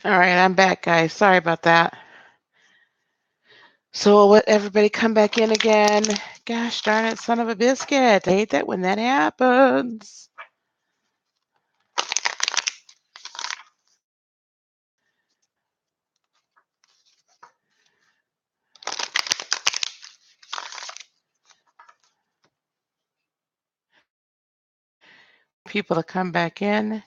All right, I'm back, guys. Sorry about that. So we'll let everybody come back in again. Gosh darn it, son of a biscuit. I hate that when that happens. People to come back in.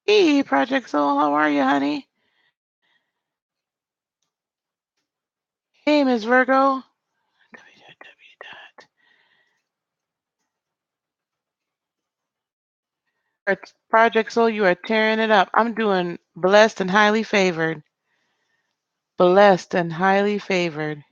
Hey, Project Soul, how are you, honey? Hey, Ms. Virgo. Project Soul, you are tearing it up. I'm doing blessed and highly favored. Blessed and highly favored.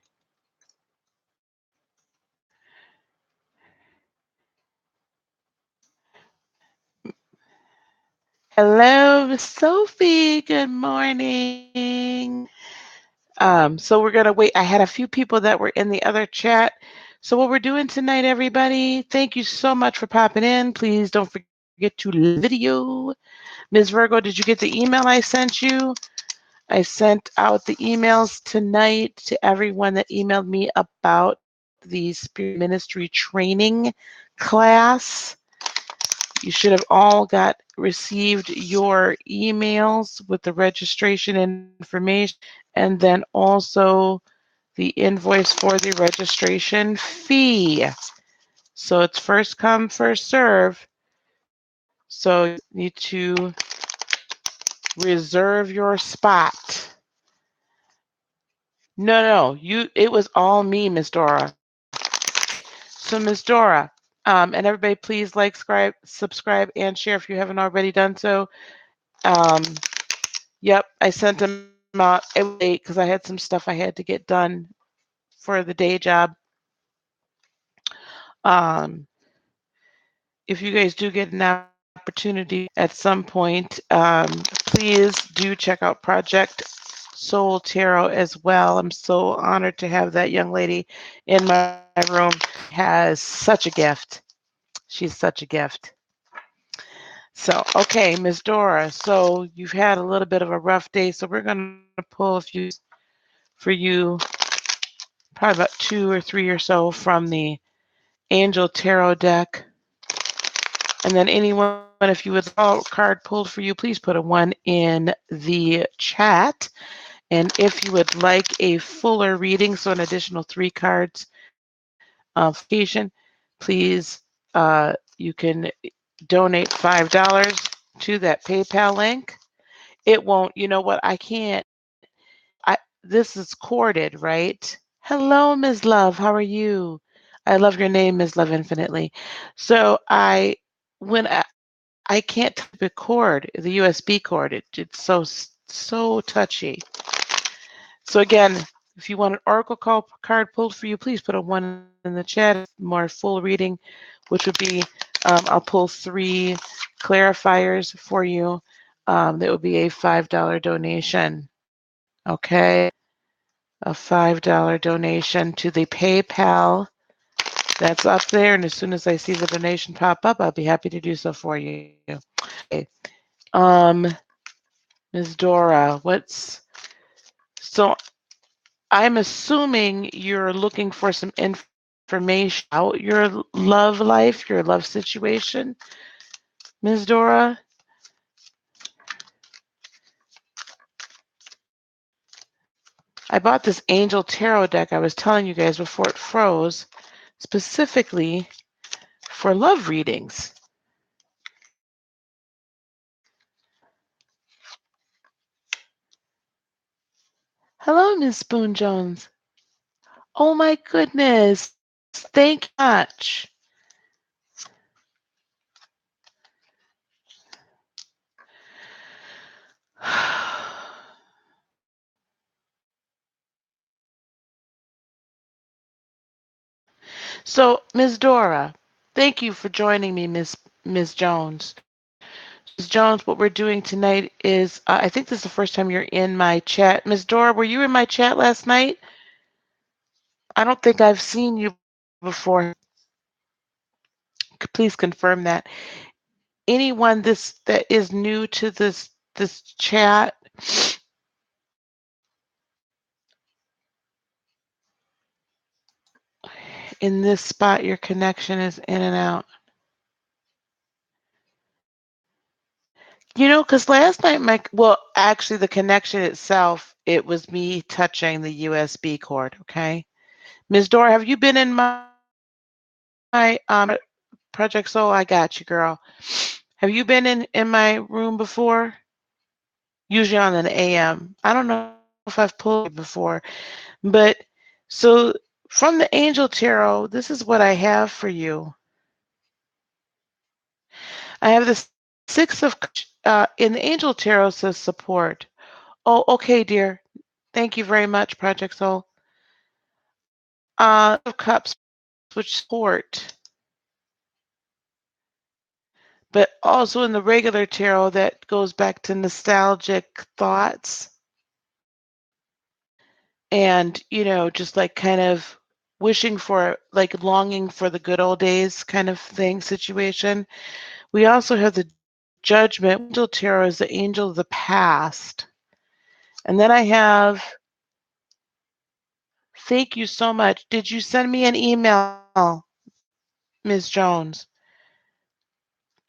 Hello, Sophie. Good morning. So we're gonna wait. I had a few people that were in the other chat. So what we're doing tonight, everybody, thank you so much for popping in. Please don't forget to like the video. Ms. Virgo, did you get the email I sent you? I sent out the emails tonight to everyone that emailed me about the Spirit Ministry training class. You should have all received your emails with the registration information and then also the invoice for the registration fee. So it's first come, first serve. So you need to reserve your spot. No, it was all me, Miss Dora. So Miss Dora, and everybody please like, subscribe, and share if you haven't already done so. Yep, I sent them out late because I had some stuff I had to get done for the day job. If you guys do get an opportunity at some point, please do check out Project Soul Tarot as well. I'm so honored to have that young lady in my room. Has such a gift. She's such a gift. So, okay, Ms. Dora, so you've had a little bit of a rough day, so we're going to pull a few for you, probably about 2 or 3 or so from the Angel Tarot deck. And then anyone, if you would like a card pulled for you, please put a 1 in the chat. And if you would like a fuller reading, so an additional 3 cards of vacation, please, you can donate $5 to that PayPal link. It won't, you know what, I can't, this is corded, right? Hello, Ms. Love, how are you? I love your name, Ms. Love, infinitely. So when I can't type a cord, the USB cord, it's so touchy. So again, if you want an oracle card pulled for you, please put a 1 in the chat. More full reading, which would be, I'll pull 3 clarifiers for you. That would be a $5 donation. Okay, a $5 donation to the PayPal. That's up there, and as soon as I see the donation pop up, I'll be happy to do so for you. Okay. Ms. Dora, so I'm assuming you're looking for some information about your love life, your love situation, Ms. Dora? I bought this Angel Tarot deck I was telling you guys before it froze, specifically for love readings. Hello, Ms. Spoon Jones. Oh my goodness. Thank you much. So, Ms. Dora, thank you for joining me, Ms. Jones. Jones, what we're doing tonight is, I think this is the first time you're in my chat. Ms. Dora, were you in my chat last night? I don't think I've seen you before. Please confirm that. Anyone that is new to this chat, in this spot, your connection is in and out. Because last night, actually, the connection itself, it was me touching the USB cord, okay? Ms. Dora, have you been in my Project Soul? I got you, girl. Have you been in my room before? Usually on an AM. I don't know if I've pulled it before, but so from the Angel Tarot, this is what I have for you. I have the Six of in the Angel Tarot says support. Oh, okay, dear. Thank you very much, Project Soul. Of Cups, which support, but also in the regular tarot that goes back to nostalgic thoughts and just like kind of wishing for, like, longing for the good old days kind of thing situation. We also have the Judgment. Angel Tarot is the angel of the past. And then I have, thank you so much. Did you send me an email, Ms. Jones?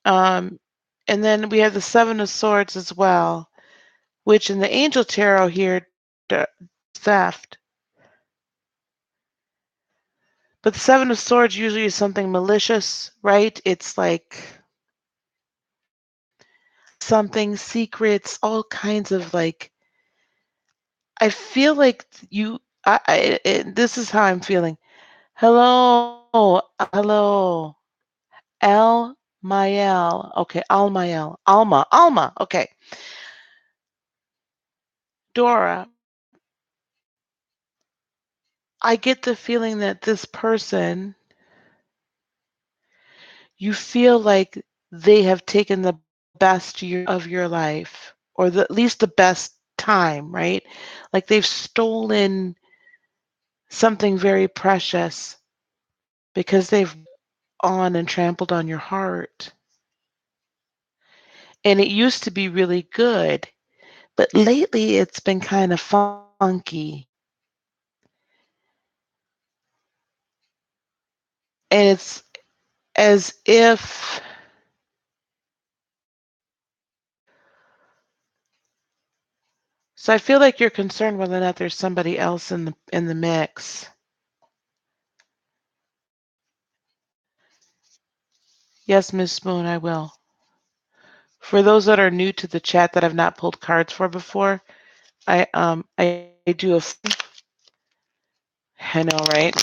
And then we have the Seven of Swords as well, which in the Angel Tarot here, theft. But the Seven of Swords usually is something malicious, right? It's like something, secrets, all kinds of, like, I feel like this is how I'm feeling. Hello, hello, El Mael. Okay, Almael, Alma. Okay, Dora. I get the feeling that this person, you feel like they have taken the best year of your life, or at least the best time, right? Like they've stolen something very precious because they've on and trampled on your heart. And it used to be really good, but lately it's been kind of funky. And it's as if, so I feel like you're concerned whether or not there's somebody else in the mix. Yes, Miss Spoon, I will. For those that are new to the chat that I've not pulled cards for before, I do a, I know, right?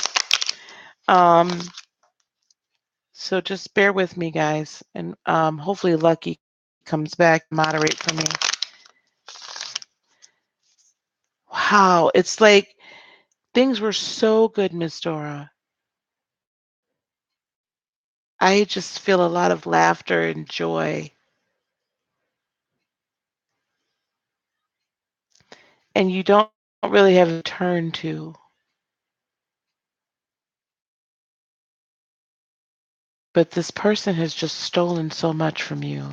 So just bear with me, guys, and hopefully Lucky comes back to moderate for me. Wow, it's like things were so good, Miss Dora. I just feel a lot of laughter and joy. And you don't really have a turn to. But this person has just stolen so much from you.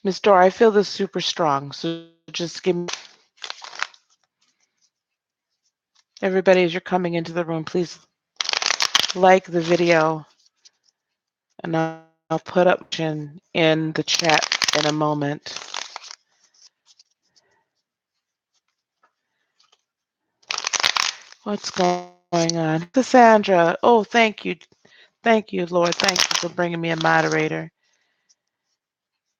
Miss Dora, I feel this super strong. So just give me, everybody, as you're coming into the room, please like the video. And I'll put up in the chat in a moment. What's going on? Cassandra, oh, thank you. Thank you, Lord. Thank you for bringing me a moderator.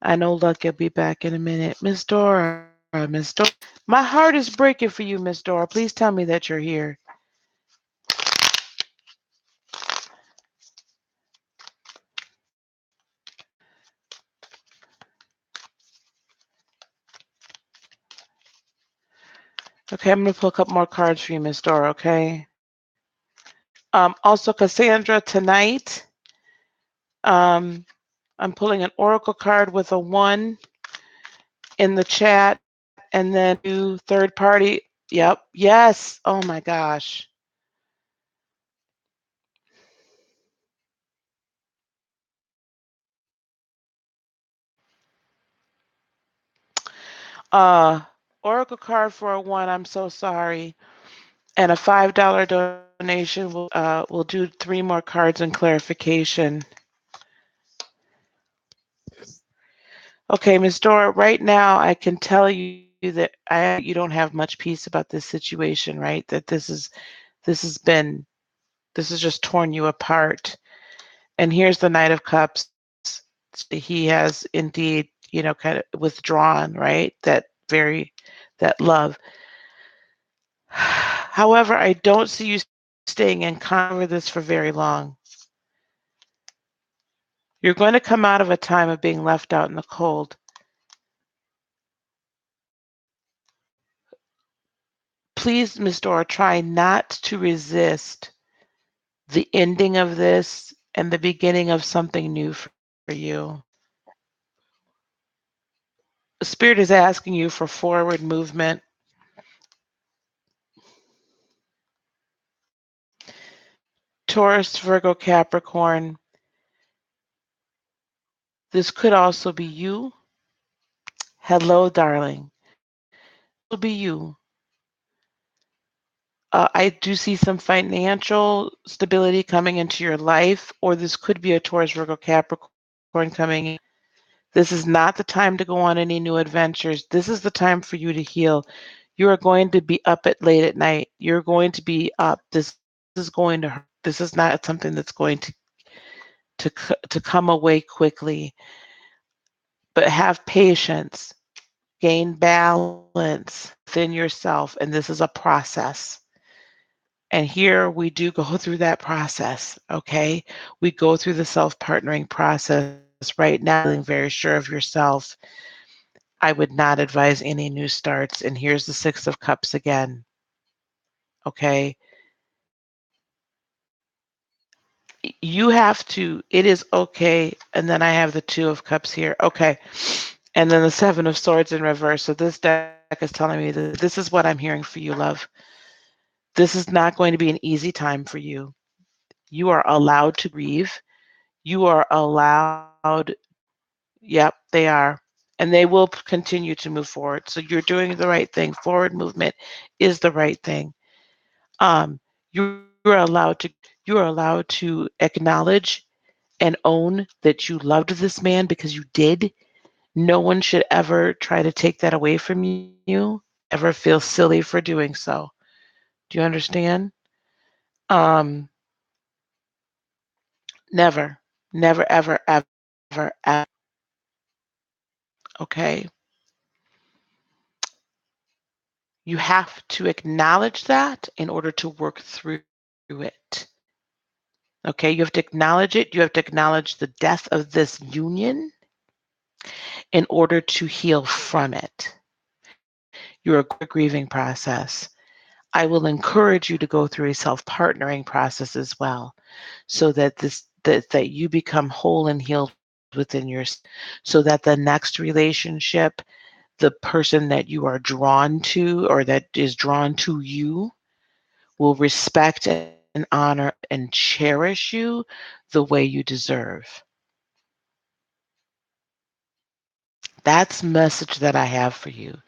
I know Lucky will be back in a minute. Miss Dora, Miss Dora. My heart is breaking for you, Miss Dora. Please tell me that you're here. Okay, I'm going to pull a couple more cards for you, Miss Dora, okay? Also, Cassandra, tonight, I'm pulling an oracle card with a 1 in the chat, and then 2 third party. Yep. Yes. Oh my gosh. Oracle card for a 1. I'm so sorry. And a $5 donation will do 3 more cards and clarification. Okay, Ms. Dora, right now I can tell you that you don't have much peace about this situation, right? That this has just torn you apart. And here's the Knight of Cups. He has indeed, kind of withdrawn, right? That love. However, I don't see you staying in contact with this for very long. You're going to come out of a time of being left out in the cold. Please, Ms. Dora, try not to resist the ending of this and the beginning of something new for you. Spirit is asking you for forward movement. Taurus, Virgo, Capricorn. This could also be you. Hello, darling. It will be you. I do see some financial stability coming into your life, or this could be a Taurus, Virgo, Capricorn coming in. This is not the time to go on any new adventures. This is the time for you to heal. You are going to be up at late at night. You're going to be up. This is going to hurt. This is not something that's going to come away quickly. But have patience. Gain balance within yourself, and this is a process. And here we do go through that process, okay? We go through the self-partnering process right now, feeling very sure of yourself. I would not advise any new starts. And here's the 6 of Cups again, okay? You have to, it is okay. And then I have the 2 of Cups here, okay. And then the 7 of Swords in reverse. So this deck is telling me that this is what I'm hearing for you, love. This is not going to be an easy time for you. You are allowed to grieve. You are allowed, yep, they are. And they will continue to move forward. So you're doing the right thing. Forward movement is the right thing. You're allowed to acknowledge and own that you loved this man because you did. No one should ever try to take that away from you, ever feel silly for doing so. Do you understand? Never, never, ever, ever, ever. Okay. You have to acknowledge that in order to work through it. Okay. You have to acknowledge it. You have to acknowledge the death of this union in order to heal from it. You're a grieving process. I will encourage you to go through a self-partnering process as well, so that that you become whole and healed within yourself, so that the next relationship, the person that you are drawn to or that is drawn to you, will respect and honor and cherish you the way you deserve. That's the message that I have for you.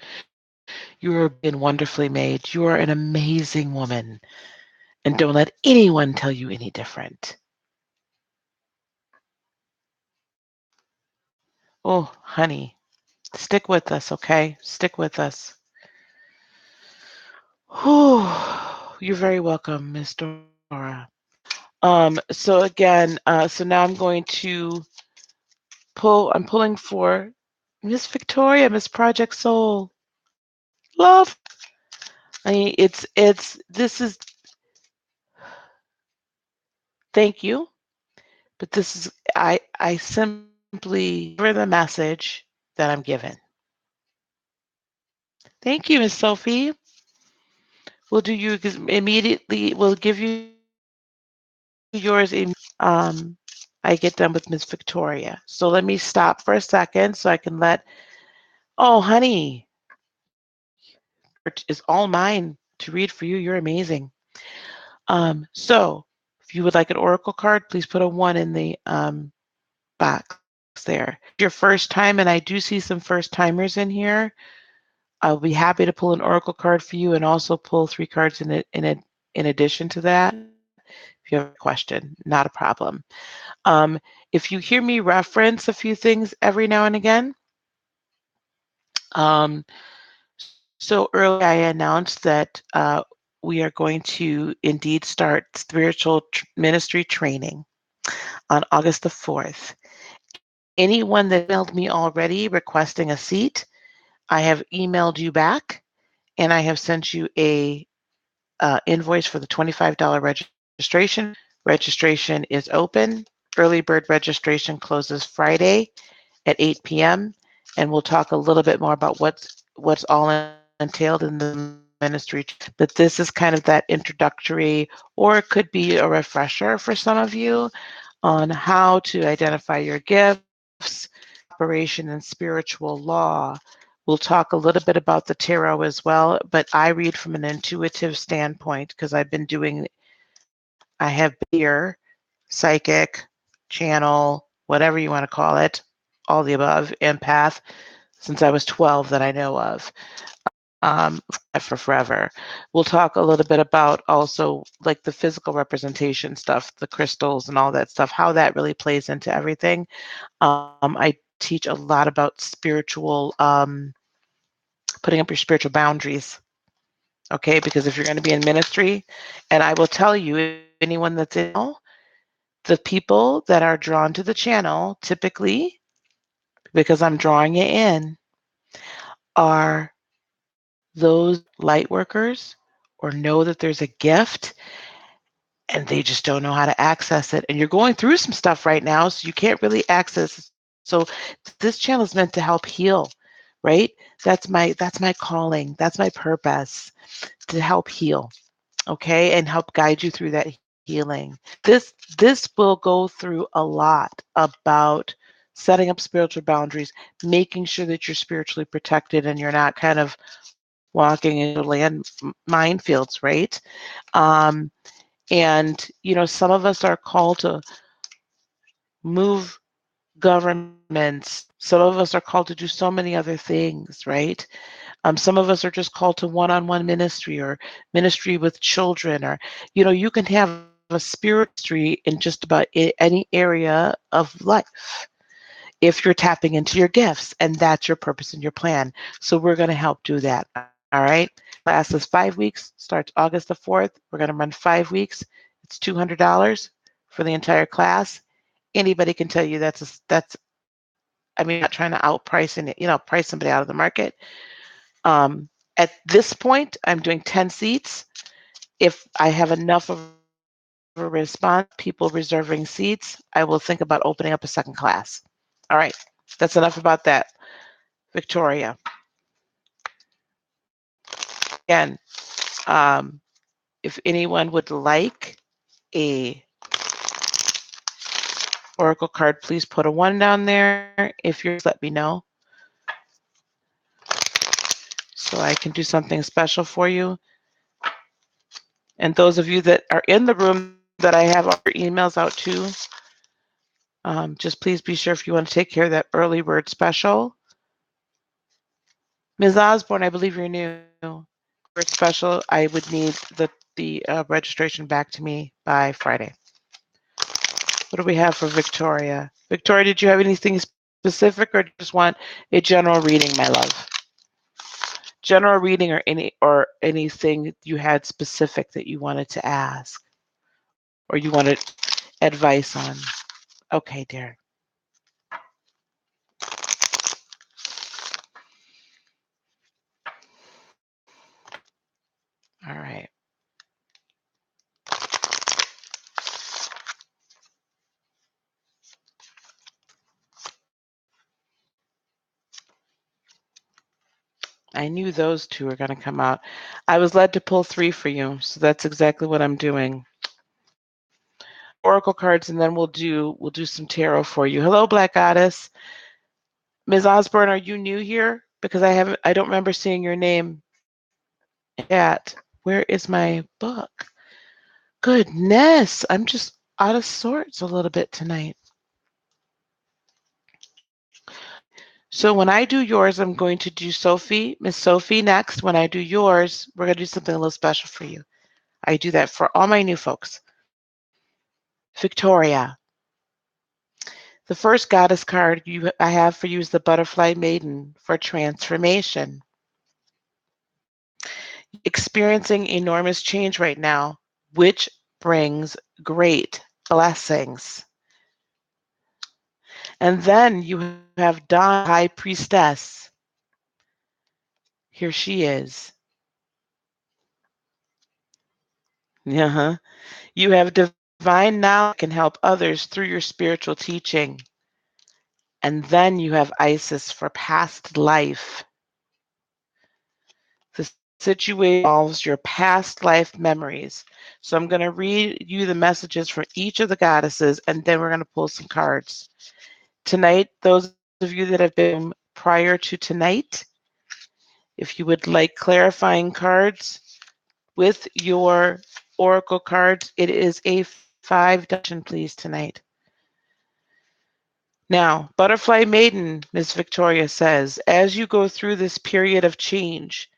You are being wonderfully made. You are an amazing woman. And don't let anyone tell you any different. Oh, honey, stick with us, okay? Stick with us. Whew. You're very welcome, Miss Dora. So again, so now I'm going to I'm pulling for Miss Victoria, Miss Project Soul. Love. I mean, this is, thank you, but this is, I simply deliver the message that I'm given. Thank you, Miss Sophie. We'll do you immediately, we'll give you yours in I get done with Miss Victoria. So let me stop for a second so I can let, oh, honey, it is all mine to read for you. You're amazing. So if you would like an oracle card, please put a 1 in the box there. Your first time, and I do see some first timers in here. I'll be happy to pull an oracle card for you and also pull 3 cards in addition to that. If you have a question, not a problem. If you hear me reference a few things every now and again, so earlier I announced that we are going to indeed start spiritual ministry training on August the 4th. Anyone that emailed me already requesting a seat, I have emailed you back and I have sent you a invoice for the $25 registration. Registration is open. Early bird registration closes Friday at 8 p.m. And we'll talk a little bit more about what's all entailed in the ministry. But this is kind of that introductory, or it could be a refresher for some of you on how to identify your gifts, operation and spiritual law. We'll talk a little bit about the tarot as well, but I read from an intuitive standpoint because I have ear, psychic, channel, whatever you want to call it, all the above, empath, since I was 12 that I know of, for forever. We'll talk a little bit about also like the physical representation stuff, the crystals and all that stuff, how that really plays into everything. I teach a lot about spiritual, putting up your spiritual boundaries. Okay, because if you're going to be in ministry, and I will tell you, anyone that's in, the people that are drawn to the channel, typically, because I'm drawing you in, are those light workers or know that there's a gift and they just don't know how to access it. And you're going through some stuff right now, so you can't really access it. So this channel is meant to help heal, right? That's my calling. That's my purpose, to help heal, okay, and help guide you through that healing. This will go through a lot about setting up spiritual boundaries, making sure that you're spiritually protected and you're not kind of walking into land minefields, right? Um, and some of us are called to move governments. Some of us are called to do so many other things, right? Some of us are just called to one-on-one ministry or ministry with children, or you can have a spirit ministry in just about any area of life if you're tapping into your gifts, and that's your purpose and your plan. So we're going to help do that. All right. Class is 5 weeks, starts August the 4th. We're going to run 5 weeks. It's $200 for the entire class. Anybody can tell you that's. I mean, not trying to outprice and price somebody out of the market. At this point, I'm doing 10 seats. If I have enough of a response, people reserving seats, I will think about opening up a second class. All right, that's enough about that. Victoria. Again, if anyone would like a oracle card, please put a 1 down there. If you're, let me know so I can do something special for you. And those of you that are in the room that I have our emails out to, just please be sure if you want to take care of that early bird special. Ms. Osborne, I believe you're new. Bird special, I would need the registration back to me by Friday. What do we have for Victoria? Victoria, did you have anything specific or just want a general reading, my love? General reading or anything you had specific that you wanted to ask or you wanted advice on? Okay, dear. All right. I knew those two were going to come out. I was led to pull 3 for you, so that's exactly what I'm doing. oracle cards, and then we'll do some tarot for you. Hello, Black Goddess. Ms. Osborne, are you new here? Because I don't remember seeing your name at. Where is my book? Goodness, I'm just out of sorts a little bit tonight. So when I do yours, I'm going to do Sophie, Miss Sophie next. When I do yours, we're going to do something a little special for you. I do that for all my new folks. Victoria. The first goddess card I have for you is the Butterfly Maiden for transformation. Experiencing enormous change right now, which brings great blessings. And then you have Dawn, High Priestess. Here she is. Uh-huh. You have divine knowledge that can help others through your spiritual teaching. And then you have Isis for past life. The situation involves your past life memories. So I'm going to read you the messages from each of the goddesses, and then we're going to pull some cards. Tonight, those of you that have been prior to tonight, if you would like clarifying cards with your oracle cards, it is a 5 dungeon, please, tonight. Now, Butterfly Maiden, Miss Victoria says, as you go through this period of change,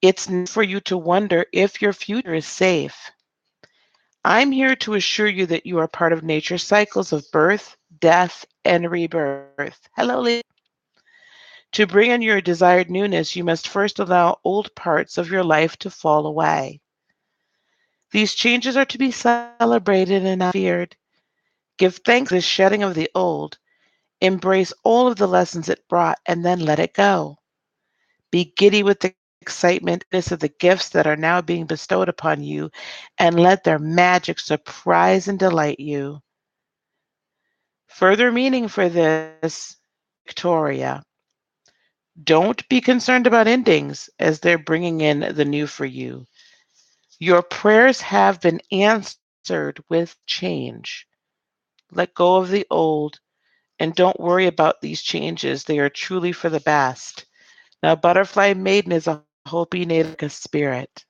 it's for you to wonder if your future is safe. I'm here to assure you that you are part of nature's cycles of birth, death, and rebirth. Hello, Lee. To bring in your desired newness, you must first allow old parts of your life to fall away. These changes are to be celebrated and not feared. Give thanks for the shedding of the old. Embrace all of the lessons it brought and then let it go. Be giddy with the excitement of the gifts that are now being bestowed upon you, and let their magic surprise and delight you. Further meaning for this, Victoria. Don't be concerned about endings as they're bringing in the new for you. Your prayers have been answered with change. Let go of the old and don't worry about these changes. They are truly for the best. Now, Butterfly Maiden is a Hopi Native spirit.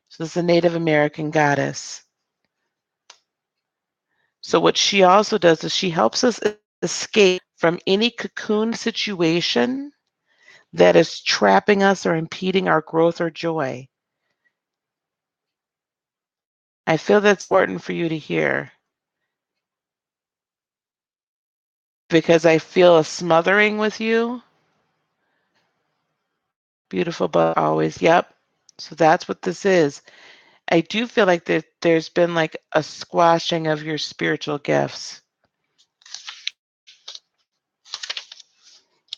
So this is a Native American goddess. So what she also does is she helps us escape from any cocoon situation that is trapping us or impeding our growth or joy. I feel that's important for you to hear because I feel a smothering with you. Beautiful, but always, yep. So that's what this is. I do feel like there's been like a squashing of your spiritual gifts.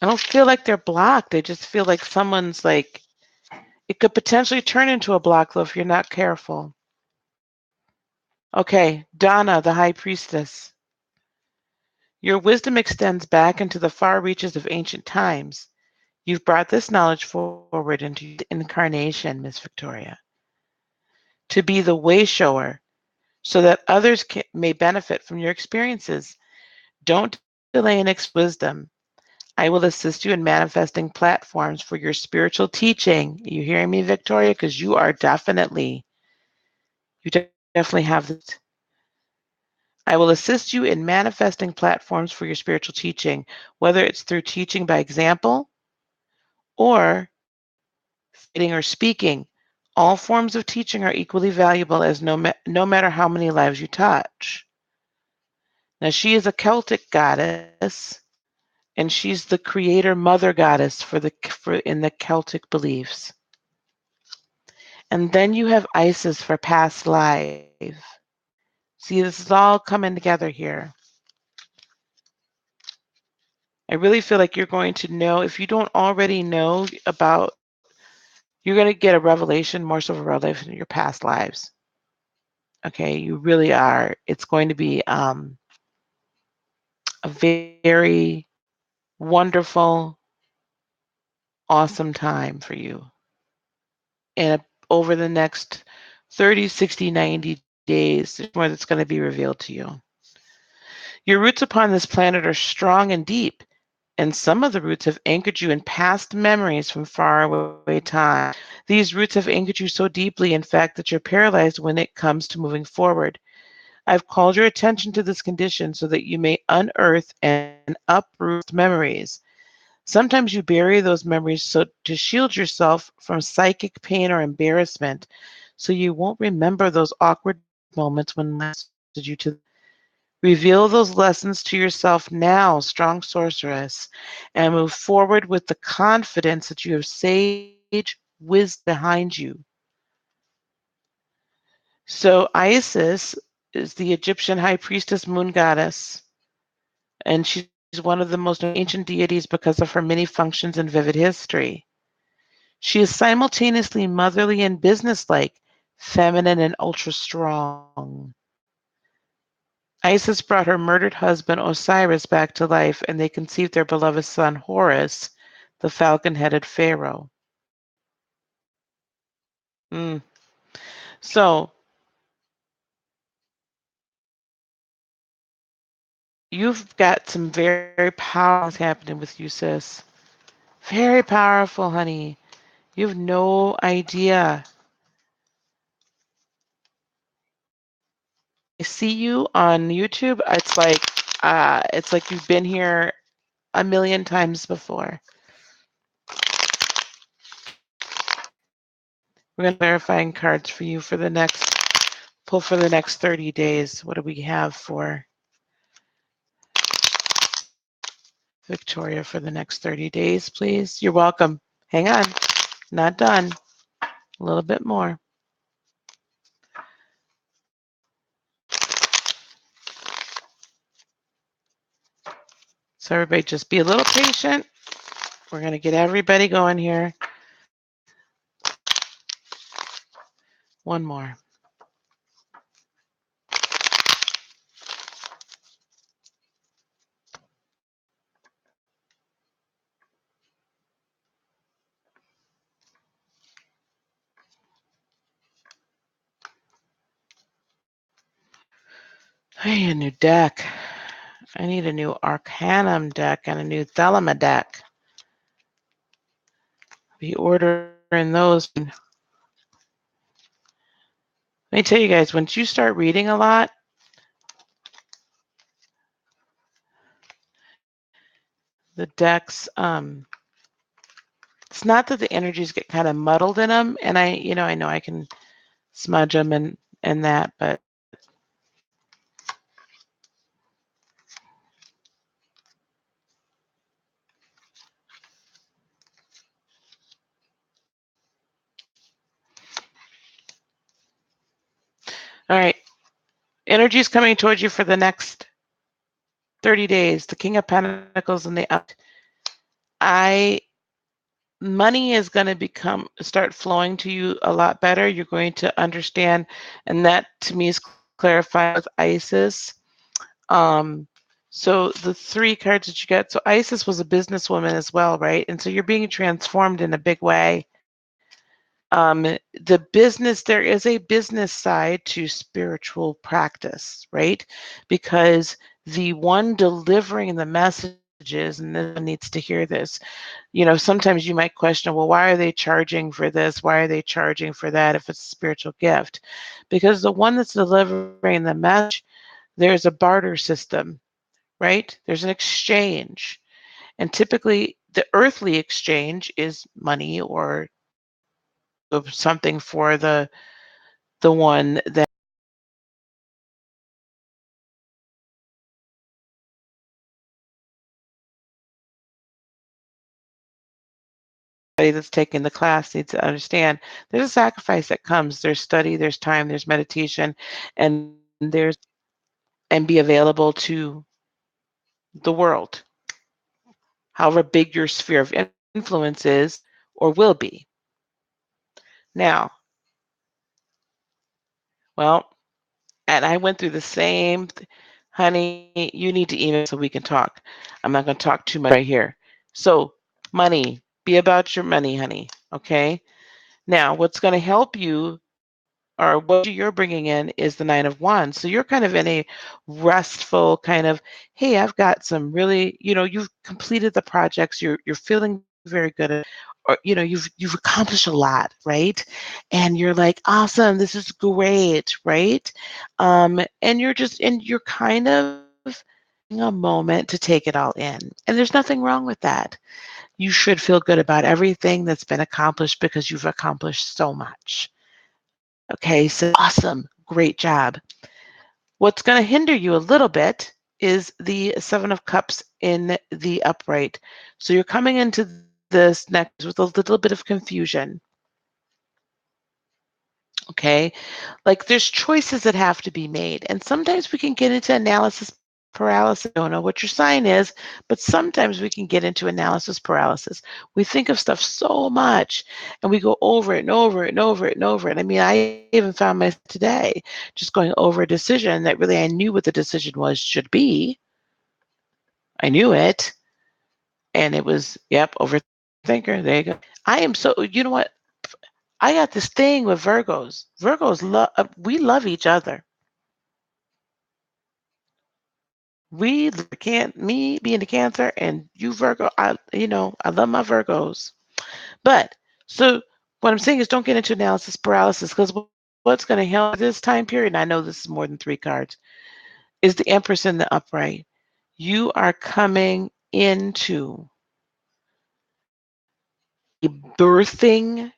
I don't feel like they're blocked. I just feel like someone's like, it could potentially turn into a block though if you're not careful. Okay, Donna, the High Priestess. Your wisdom extends back into the far reaches of ancient times. You've brought this knowledge forward into the incarnation, Miss Victoria, to be the way shower so that others may benefit from your experiences. Don't delay in wisdom. I will assist you in manifesting platforms for your spiritual teaching. You hearing me, Victoria? Because you definitely have this. I will assist you in manifesting platforms for your spiritual teaching, whether it's through teaching by example or writing or speaking. All forms of teaching are equally valuable as no matter how many lives you touch. Now, she is a Celtic goddess, and she's the creator mother goddess in the Celtic beliefs. And then you have Isis for past life. See, this is all coming together here. I really feel like you're going to know, if you don't already know about, you're going to get a revelation, more so of a revelation in your past lives. Okay, you really are. It's going to be a very wonderful, awesome time for you. And over the next 30, 60, 90 days, there's more that's going to be revealed to you. Your roots upon this planet are strong and deep, and some of the roots have anchored you in past memories from far away time. These roots have anchored you so deeply, in fact, that you're paralyzed when it comes to moving forward. I've called your attention to this condition so that you may unearth and uproot memories. Sometimes you bury those memories so to shield yourself from psychic pain or embarrassment, so you won't remember those awkward moments when led you to. Reveal those lessons to yourself now, strong sorceress, and move forward with the confidence that you have sage wisdom behind you. So Isis is the Egyptian high priestess moon goddess, and she's one of the most ancient deities because of her many functions and vivid history. She is simultaneously motherly and businesslike, feminine and ultra strong. Isis brought her murdered husband Osiris back to life, and they conceived their beloved son Horus, the falcon-headed pharaoh. Mm. So you've got some very, very powerful things happening with you, sis. Very powerful, honey. You have no idea. I see you on YouTube. It's like you've been here a million times before. We're going to verifying cards for you for the next pull for the next 30 days. What do we have for Victoria for the next 30 days, please? You're welcome. Hang on. Not done. A little bit more. So everybody just be a little patient. We're going to get everybody going here. One more. I need a new deck. I need a new Arcanum deck and a new Thelema deck. Be ordering those. Let me tell you guys, once you start reading a lot, the decks, it's not that the energies get kind of muddled in them, and I know I can smudge them and that, but all right. Energy is coming towards you for the next 30 days. The King of Pentacles and the money is going to start flowing to you a lot better. You're going to understand, and that to me is clarified with Isis. So the three cards that you get. So Isis was a businesswoman as well, right? And so you're being transformed in a big way. There is a business side to spiritual practice, right? Because the one delivering the messages, and this one needs to hear this, sometimes you might question, well, why are they charging for this? Why are they charging for that if it's a spiritual gift? Because the one that's delivering the message, there's a barter system, right? There's an exchange. And typically the earthly exchange is money or of something for the one that's taking the class needs to understand there's a sacrifice that comes. There's study, there's time, there's meditation, and be available to the world, however big your sphere of influence is or will be. Now, well, and I went through the same, honey, you need to email so we can talk. I'm not going to talk too much right here. So, money, be about your money, honey, okay? Now, what's going to help you or what you're bringing in is the Nine of Wands. So you're kind of in a restful kind of, hey, I've got some really, you've completed the projects, you're feeling very good at, or you've accomplished a lot, right? And you're like, awesome, this is great, right? And you're kind of a moment to take it all in. And there's nothing wrong with that. You should feel good about everything that's been accomplished because you've accomplished so much. Okay, so awesome, great job. What's going to hinder you a little bit is the Seven of Cups in the upright. So you're coming into this next with a little bit of confusion. Okay, like there's choices that have to be made, and sometimes we can get into analysis paralysis. I don't know what your sign is, but sometimes we can get into analysis paralysis. We think of stuff so much and we go over it and over it and over it and over it. I mean, I even found myself today just going over a decision that really I knew what the decision was should be. I knew it, and it was, yep, overthinker. There you go. I am so, you know what? I got this thing with Virgos. Virgos love, we love each other. We can't, me being a Cancer and you Virgo, I love my Virgos. But so what I'm saying is don't get into analysis paralysis, because what's going to help this time period, and I know this is more than 3 cards, is the Empress in the upright. You are coming into a birthing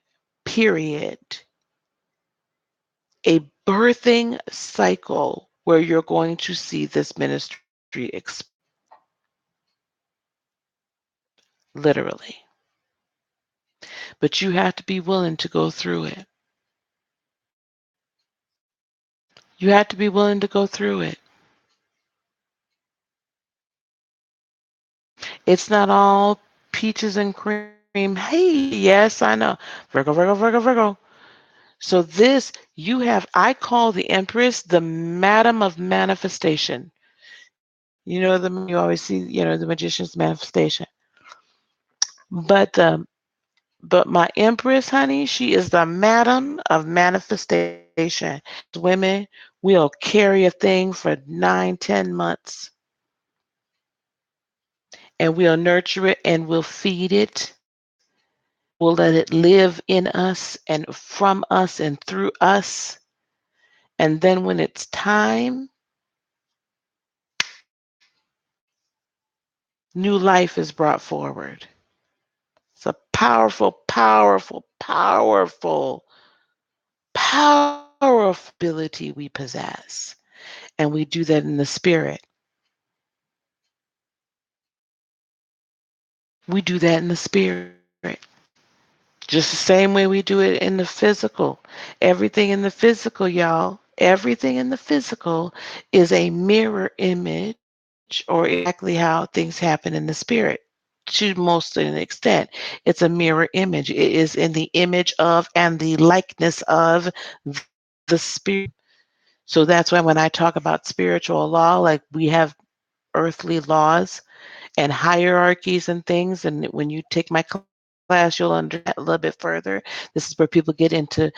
period, a birthing cycle where you're going to see this ministry literally. But you have to be willing to go through it. You have to be willing to go through it. It's not all peaches and cream. Hey, yes, I know. Virgo, Virgo, Virgo, Virgo. So this, I call the Empress the Madam of Manifestation. You always see, the magician's manifestation. But my Empress, honey, she is the Madam of Manifestation. Women will carry a thing for 9, 10 months, and we'll nurture it and we'll feed it. We'll let it live in us and from us and through us. And then when it's time, new life is brought forward. It's a powerful, powerful, powerful, powerful ability we possess. And we do that in the spirit. We do that in the spirit. Just the same way we do it in the physical. Everything in the physical, y'all, everything in the physical is a mirror image or exactly how things happen in the spirit. To most an extent, it's a mirror image. It is in the image of and the likeness of the spirit. So that's why when I talk about spiritual law, like we have earthly laws and hierarchies and things. And when you take my class, you'll understand a little bit further. This is where people get into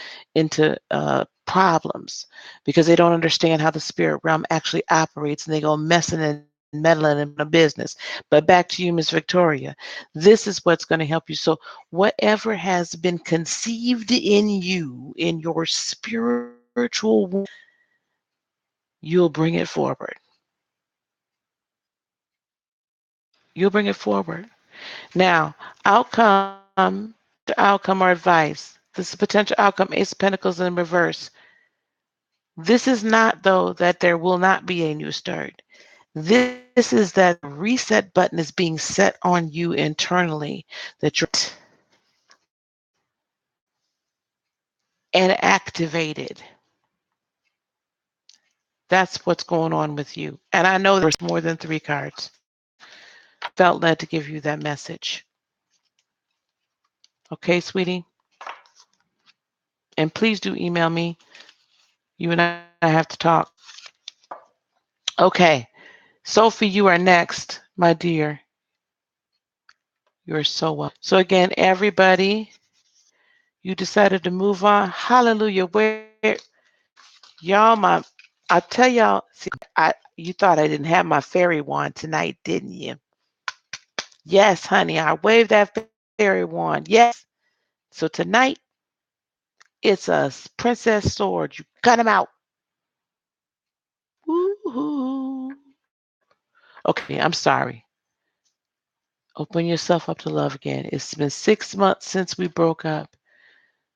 problems because they don't understand how the spirit realm actually operates, and they go messing and meddling in a business. But back to you, Miss Victoria. This is what's going to help you. So whatever has been conceived in you, in your spiritual womb, you'll bring it forward. You'll bring it forward. Now, outcome or advice. This is potential outcome, Ace of Pentacles in reverse. This is not, though, that there will not be a new start. This is that reset button is being set on you internally, that you're and activated. That's what's going on with you. And I know there's more than 3 cards. Felt led to give you that message. Okay, sweetie? And please do email me. You and I have to talk. Okay. Sophie, you are next, my dear. You're so welcome. So again, everybody, you decided to move on. Hallelujah. Y'all, I tell y'all, see, you thought I didn't have my fairy wand tonight, didn't you? Yes, honey, I waved that fairy wand. Yes. So tonight, it's a princess sword. You cut him out. Woo-hoo. Okay, I'm sorry. Open yourself up to love again. It's been 6 months since we broke up.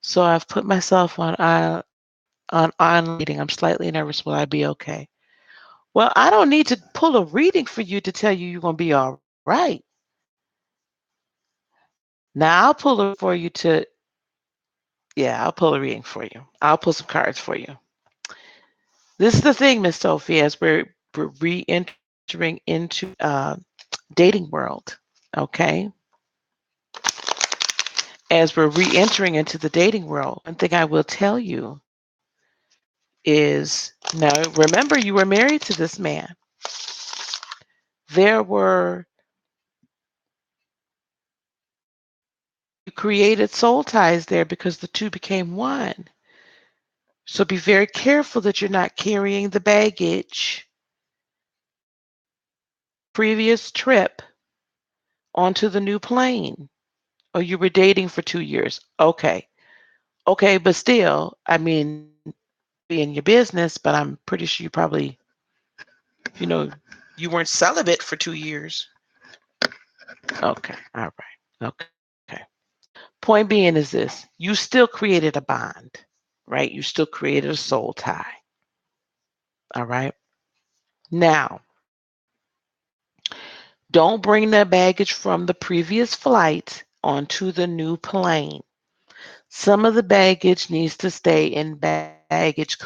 So I've put myself on online dating. I'm slightly nervous. Will I be okay? Well, I don't need to pull a reading for you to tell you you're going to be all right. Now I'll pull it for you to, yeah, I'll pull a reading for you. I'll pull some cards for you. This is the thing, Miss Sophie, as we're re-entering into dating world, okay? As we're re-entering into the dating world, one thing I will tell you is, now remember you were married to this man. There were, you created soul ties there because the two became one. So be very careful that you're not carrying the baggage previous trip onto the new plane. Or you were dating for 2 years. Okay. Okay, but still, I mean, be in your business, but I'm pretty sure you probably, you know, you weren't celibate for 2 years. Okay. All right. Okay. Point being is this, you still created a bond, right? You still created a soul tie. All right. Now, don't bring that baggage from the previous flight onto the new plane. Some of the baggage needs to stay in baggage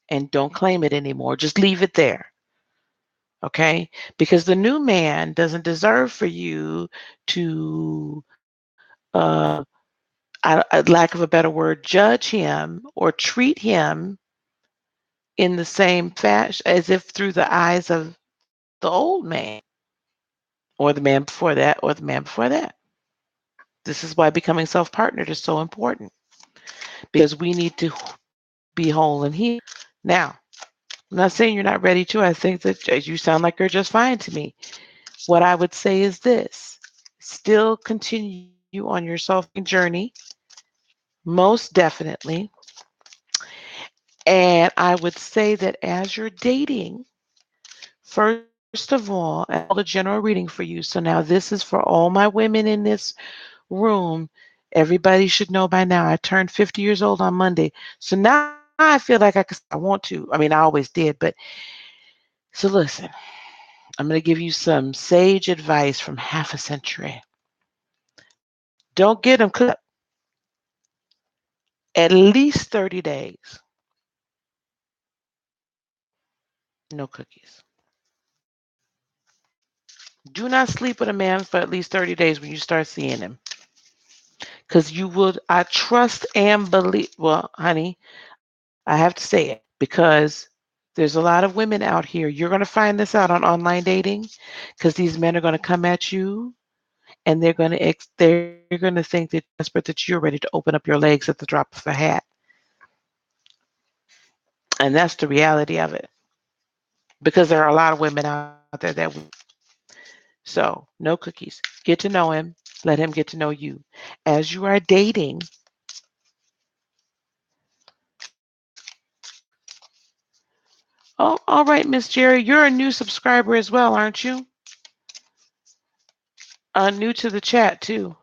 and don't claim it anymore. Just leave it there. Okay? Because the new man doesn't deserve for you to, lack of a better word, judge him or treat him in the same fashion as if through the eyes of the old man or the man before that or the man before that. This is why becoming self-partnered is so important, because we need to be whole and heal. Now, I'm not saying you're not ready to. I think that you sound like you're just fine to me. What I would say is this: still continue on your self journey, most definitely. And I would say that as you're dating, first of all, and I'll pull a general reading for you. So now this is for all my women in this room. Everybody should know by now. I turned 50 years old on Monday. So now I feel like I want to. I mean, I always did, but so listen, I'm going to give you some sage advice from half a century. Don't get them cooked up. At least 30 days. No cookies. Do not sleep with a man for at least 30 days when you start seeing him. Because you would, I trust and believe, well, honey, I have to say it because there's a lot of women out here. You're going to find this out on online dating because these men are going to come at you and they're going to think that desperate that you're ready to open up your legs at the drop of a hat. And that's the reality of it. Because there are a lot of women out there that would. So, no cookies. Get to know him. Let him get to know you. As you are dating, oh, all right, Miss Jerry, you're a new subscriber as well, aren't you? New to the chat too.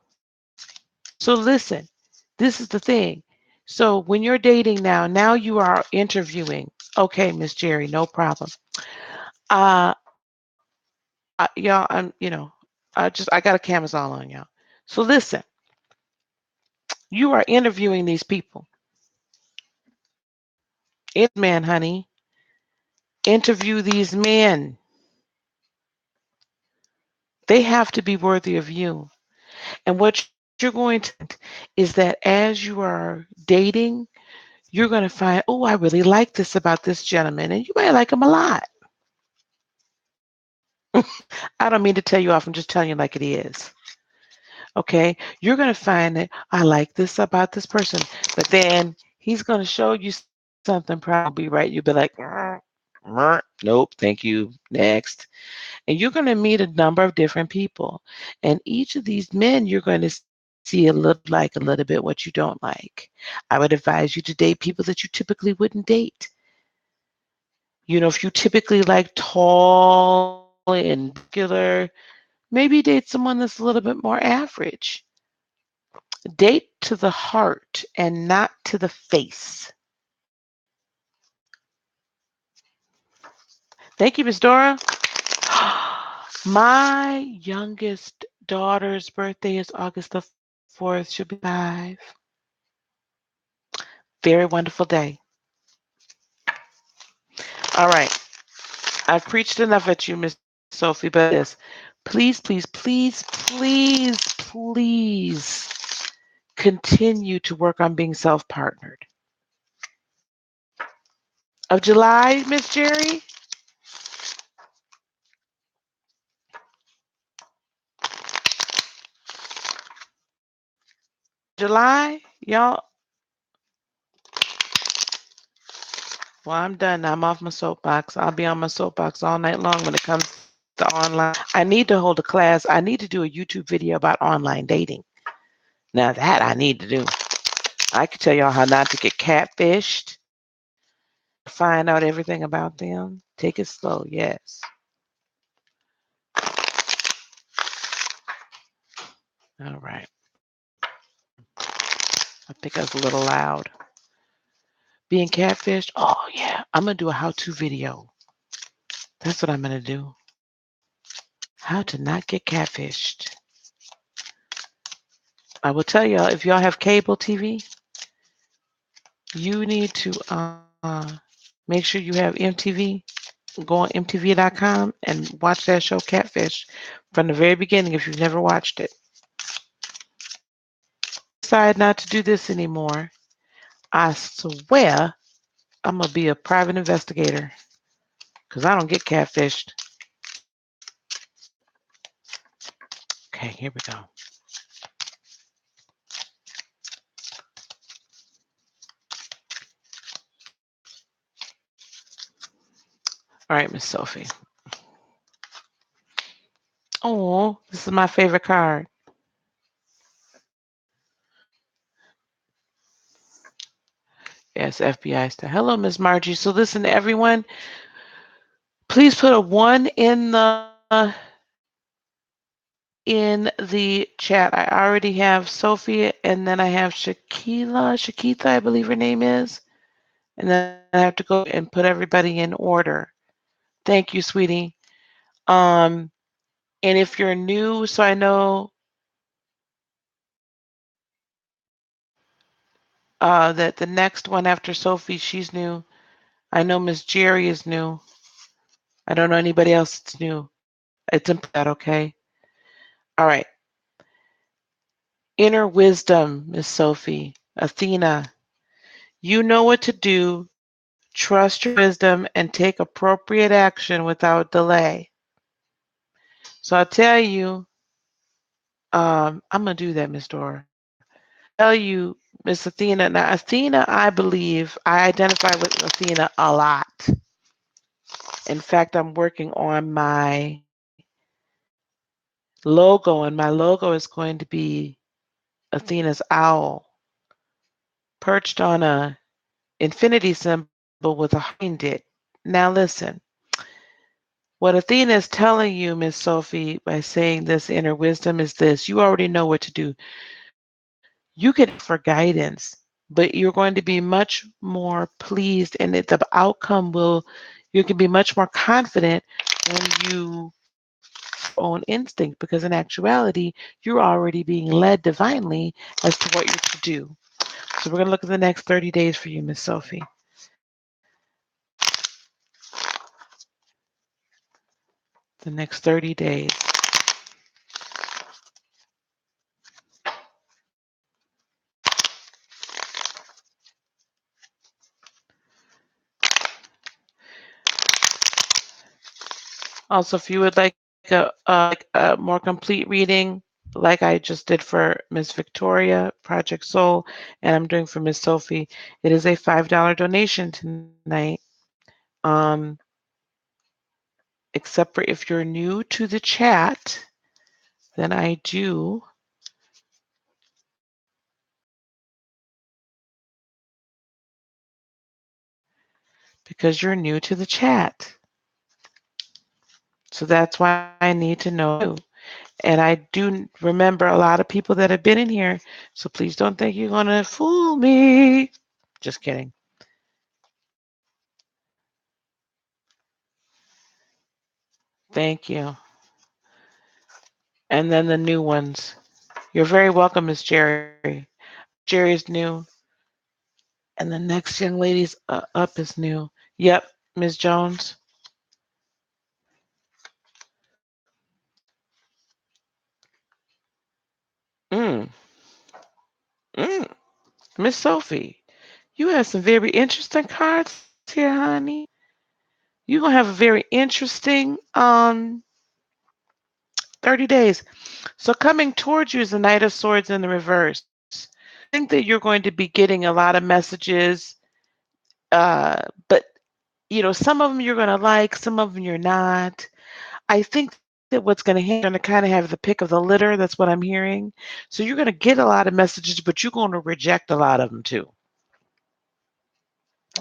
So listen, this is the thing. So when you're dating now you are interviewing. Okay, Miss Jerry, no problem. Uh, y'all, I got a Camazon on y'all. So listen, you are interviewing these people. It's man, honey. Interview these men. They have to be worthy of you. And what you're going to is that as you are dating, you're going to find, oh, I really like this about this gentleman. And you might like him a lot. I don't mean to tell you off. I'm just telling you like it is. Okay. You're going to find that I like this about this person. But then he's going to show you some things something probably be right. You'll be like, nope, thank you, next. And you're going to meet a number of different people. And each of these men, you're going to see a little bit what you don't like. I would advise you to date people that you typically wouldn't date. If you typically like tall and muscular, maybe date someone that's a little bit more average. Date to the heart and not to the face. Thank you, Miss Dora. My youngest daughter's birthday is August the 4th. She'll be 5. Very wonderful day. All right. I've preached enough at you, Miss Sophie, but this. Please, please, please, please, please continue to work on being self-partnered. Of July, Miss Jerry? July? Y'all? Well, I'm done. I'm off my soapbox. I'll be on my soapbox all night long when it comes to online. I need to hold a class. I need to do a YouTube video about online dating. Now that I need to do. I can tell y'all how not to get catfished, find out everything about them. Take it slow, yes. All right. I think I was a little loud. Being catfished? Oh, yeah. I'm going to do a how-to video. That's what I'm going to do. How to not get catfished. I will tell y'all, if y'all have cable TV, you need to make sure you have MTV. Go on MTV.com and watch that show Catfish from the very beginning if you've never watched it. Decide not to do this anymore. I swear I'm going to be a private investigator because I don't get catfished. Okay, here we go. All right, Miss Sophie. Oh, this is my favorite card. Yes, FBI stuff. Hello, Miss Margie. So listen, everyone, please put a 1 in the chat. I already have Sophie, and then I have Shaquita, I believe her name is. And then I have to go and put everybody in order. Thank you, sweetie. And if you're new, so I know that the next one after Sophie, she's new. I know Miss Jerry is new. I don't know anybody else that's new. It's important, okay? All right. Inner wisdom, Miss Sophie. Athena, you know what to do. Trust your wisdom and take appropriate action without delay. So I'll tell you, I'm going to do that, Miss Dora. Tell you, Miss Athena. Now, Athena, I believe, I identify with Athena a lot. In fact, I'm working on my logo, and my logo is going to be Athena's owl perched on a infinity symbol with a behind it. Now listen, what Athena is telling you, Miss Sophie, by saying this inner wisdom is this. You already know what to do. You can ask for guidance, but you're going to be much more pleased, and the outcome you can be much more confident when you own instinct, because in actuality, you're already being led divinely as to what you're to do. So we're going to look at the next 30 days for you, Miss Sophie. The next 30 days. Also, if you would like a more complete reading, like I just did for Miss Victoria, Project Soul, and I'm doing for Miss Sophie. It is a $5 donation tonight. Um, except for if you're new to the chat, then I do because you're new to the chat. So that's why I need to know you. And I do remember a lot of people that have been in here. So please don't think you're going to fool me. Just kidding. Thank you. And then the new ones. You're very welcome, Miss Jerry. Jerry is new. And the next young lady's up is new. Yep, Miss Jones. Mm, mm. Miss Sophie, you have some very interesting cards here, honey. You're gonna have a very interesting 30 days. So coming towards you is the Knight of Swords in the reverse. I think that you're going to be getting a lot of messages, but some of them you're gonna like, some of them you're not. I think that what's going to happen, you're going to kind of have the pick of the litter. That's what I'm hearing. So you're going to get a lot of messages, but you're going to reject a lot of them too.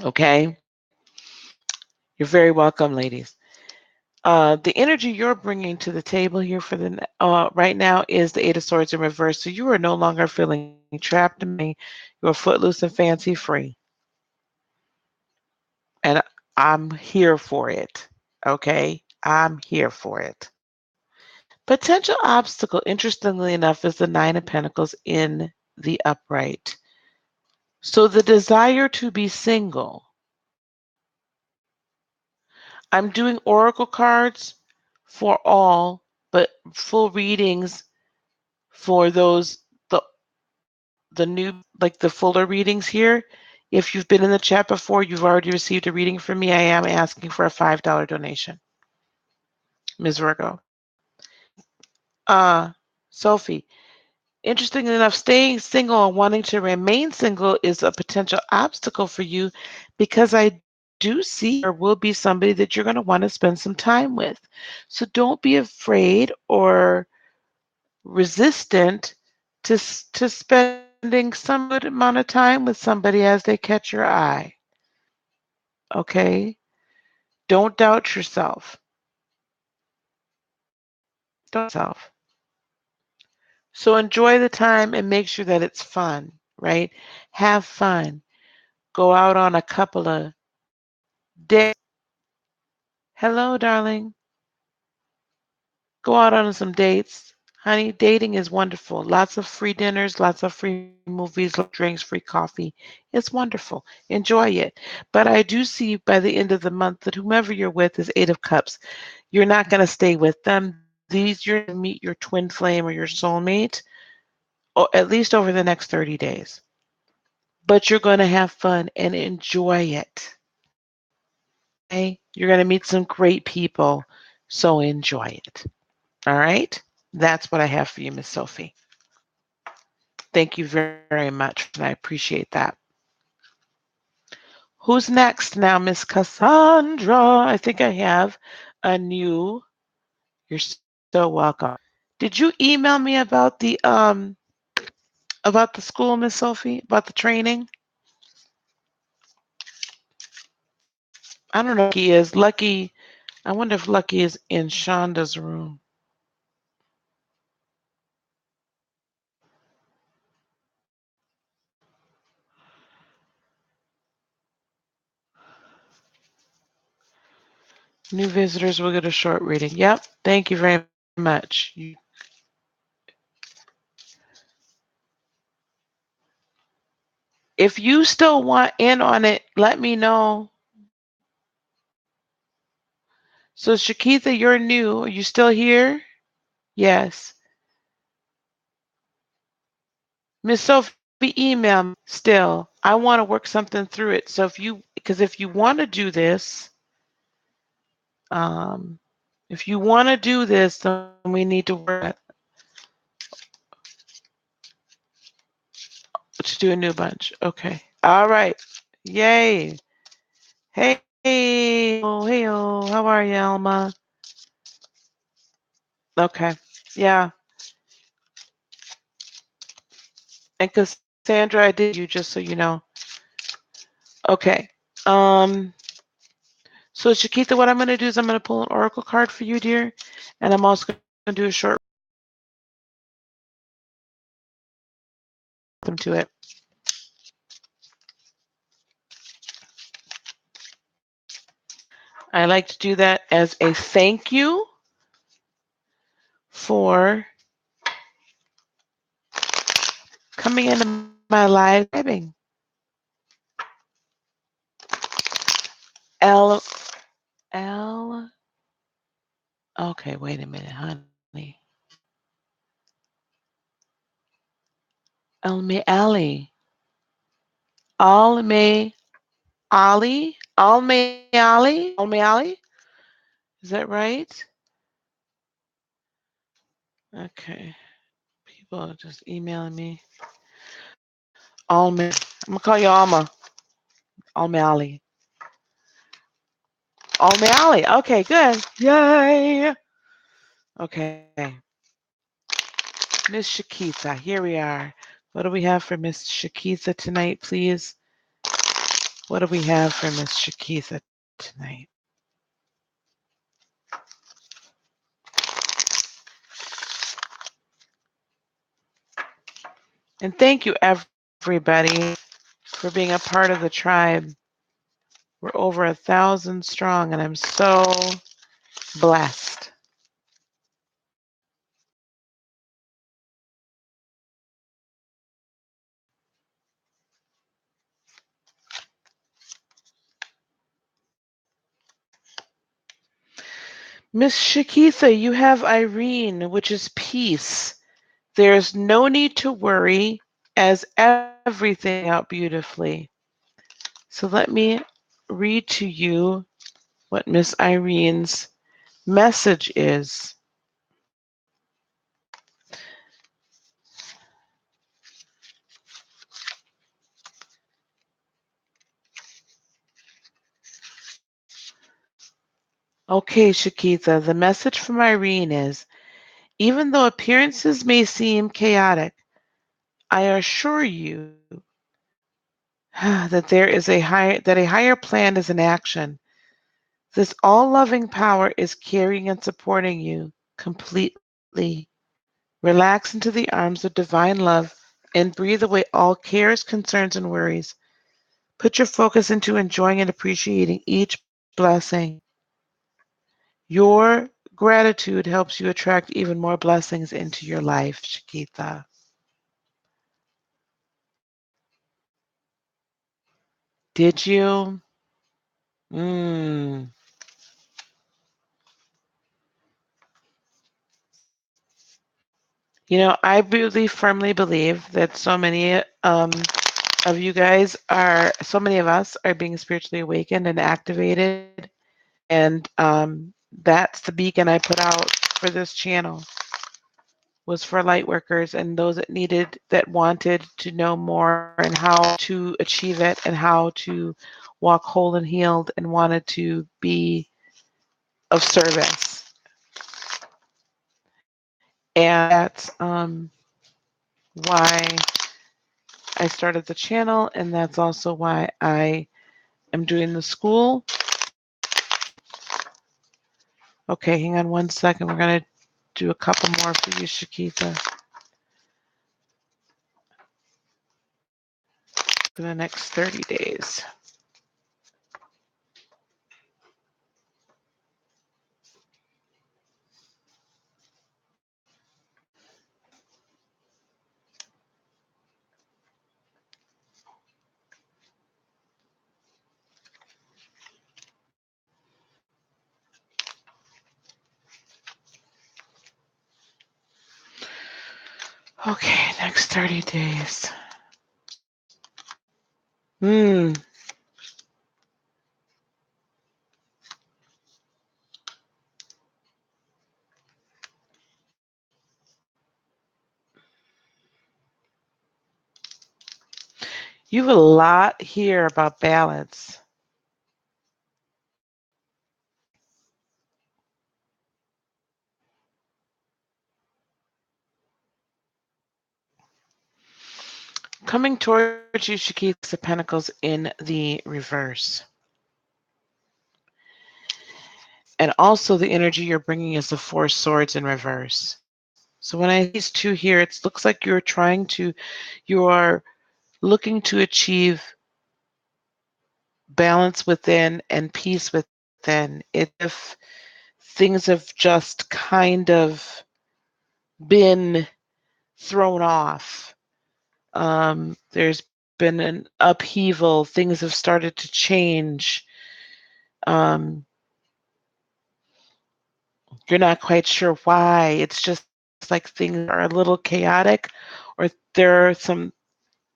Okay? You're very welcome, ladies. The energy you're bringing to the table here for the right now is the Eight of Swords in reverse. So you are no longer feeling trapped in me. You're footloose and fancy free. And I'm here for it. Okay? I'm here for it. Potential obstacle, interestingly enough, is the Nine of Pentacles in the upright. So the desire to be single. I'm doing oracle cards for all, but full readings for those the new like the fuller readings here. If you've been in the chat before, you've already received a reading from me. I am asking for a $5 donation. Ms. Virgo. Uh Sophie. Interestingly enough, staying single and wanting to remain single is a potential obstacle for you because I do see there will be somebody that you're going to want to spend some time with. So don't be afraid or resistant to spending some good amount of time with somebody as they catch your eye. Okay? Don't doubt yourself. Don't doubt yourself. So enjoy the time and make sure that it's fun, right? Have fun. Go out on a couple of dates. Hello, darling. Go out on some dates. Honey, dating is wonderful. Lots of free dinners, lots of free movies, drinks, free coffee. It's wonderful. Enjoy it. But I do see by the end of the month that whomever you're with is Eight of Cups. You're not going to stay with them. You're going to meet your twin flame or your soulmate, or at least over the next 30 days. But you're going to have fun and enjoy it. Okay? You're going to meet some great people. So enjoy it. All right? That's what I have for you, Miss Sophie. Thank you very much, and I appreciate that. Who's next now, Miss Cassandra? I think I have a new. You're so welcome. Did you email me about the school, Miss Sophie? About the training? I don't know if Lucky is. Lucky, I wonder if Lucky is in Shonda's room. New visitors will get a short reading. Yep. Thank you very much. If you still want in on it, let me know. So Shaquita, you're new. Are you still here? Yes. Miss Sophie, email me still. I want to work something through it. So if you want to do this, um, if you want to do this, then we need to work. to do a new bunch. Okay. All right. Yay. Hey. Oh, hey. Oh, how are you, Alma? Okay. Yeah. And Cassandra, I did you just so you know. Okay. So Shaquita, what I'm going to do is I'm going to pull an oracle card for you, dear, and I'm also going to do a short welcome to it. I like to do that as a thank you for coming into my live streaming. L. Okay, wait a minute, honey. Allie. Allie. Is that right? Okay. People are just emailing me. Alma. I'm gonna call you Alma. Allie. Allie. Okay, good. Yay. Okay. Miss Shaquita, here we are. What do we have for Miss Shaquita tonight, please? What do we have for Miss Shaquita tonight? And thank you, everybody, for being a part of the tribe. We're over 1,000 strong, and I'm so blessed. Miss Shaquita, you have Irene, which is peace. There's no need to worry, as everything out beautifully. So let me read to you what Miss Irene's message is. Okay, Shaquita, the message from Irene is, even though appearances may seem chaotic, I assure you that a higher plan is in action. This all-loving power is carrying and supporting you completely. Relax into the arms of divine love and breathe away all cares, concerns, and worries. Put your focus into enjoying and appreciating each blessing. Your gratitude helps you attract even more blessings into your life, Shaquita. Did you? Mm. You know, I really firmly believe that so many of you guys so many of us are being spiritually awakened and activated. And that's the beacon I put out for this channel, was for light workers and those that wanted to know more and how to achieve it and how to walk whole and healed and wanted to be of service. And that's why I started the channel, and that's also why I am doing the school. Okay, hang on one second. We're going to do a couple more for you, Shaquita, for the next 30 days. Okay, next 30 days. You have a lot here about balance. Coming towards you, Shaquita, the Pentacles in the reverse. And also the energy you're bringing is the Four Swords in reverse. So when I see these two here, it looks like you are looking to achieve balance within and peace within. If things have just kind of been thrown off, there's been an upheaval, things have started to change. You're not quite sure why. It's just like things are a little chaotic, or there are some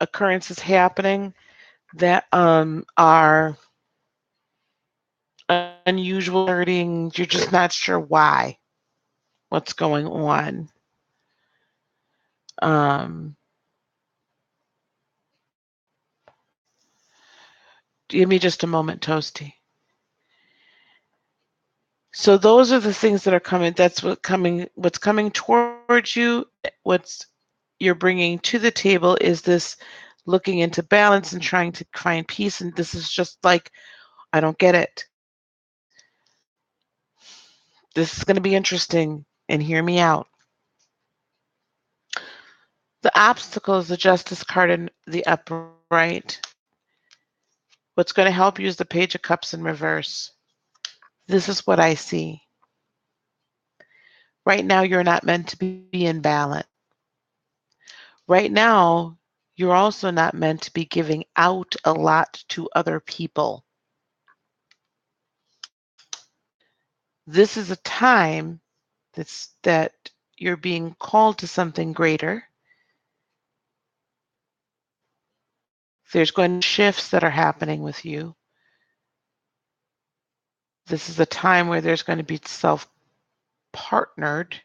occurrences happening that are unusual. You're just not sure why, what's going on. Give me just a moment, Toasty. So those are the things that are coming. That's what's coming towards you. What's you're bringing to the table is this looking into balance and trying to find peace. And this is just like, I don't get it. This is going to be interesting, and hear me out. The obstacle is the Justice card in the upright. What's going to help you is the Page of Cups in reverse. This is what I see. Right now, you're not meant to be in balance. Right now, you're also not meant to be giving out a lot to other people. This is a time that you're being called to something greater. There's going to be shifts that are happening with you. This is a time where there's going to be self-partnered,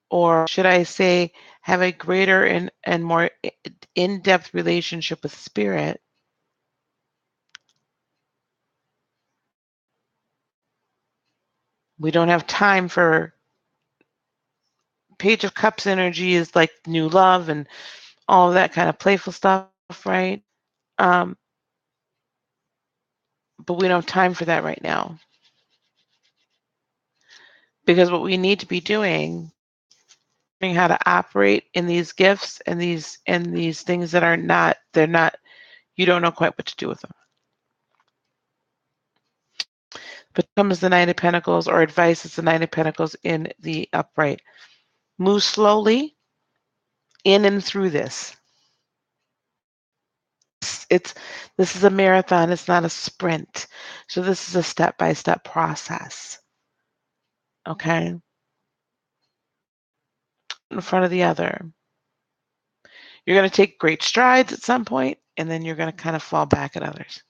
or should I say, have a greater and more in-depth relationship with Spirit. We don't have time for Page of Cups energy is like new love and all of that kind of playful stuff, right? But we don't have time for that right now. Because what we need to be doing, learning how to operate in these gifts and these things that are not, you don't know quite what to do with them. But comes the Nine of Pentacles, or advice is the Nine of Pentacles in the upright. Move slowly in and through this. This is a marathon, it's not a sprint. So this is a step-by-step process. Okay? In front of the other. You're going to take great strides at some point, and then you're going to kind of fall back at others.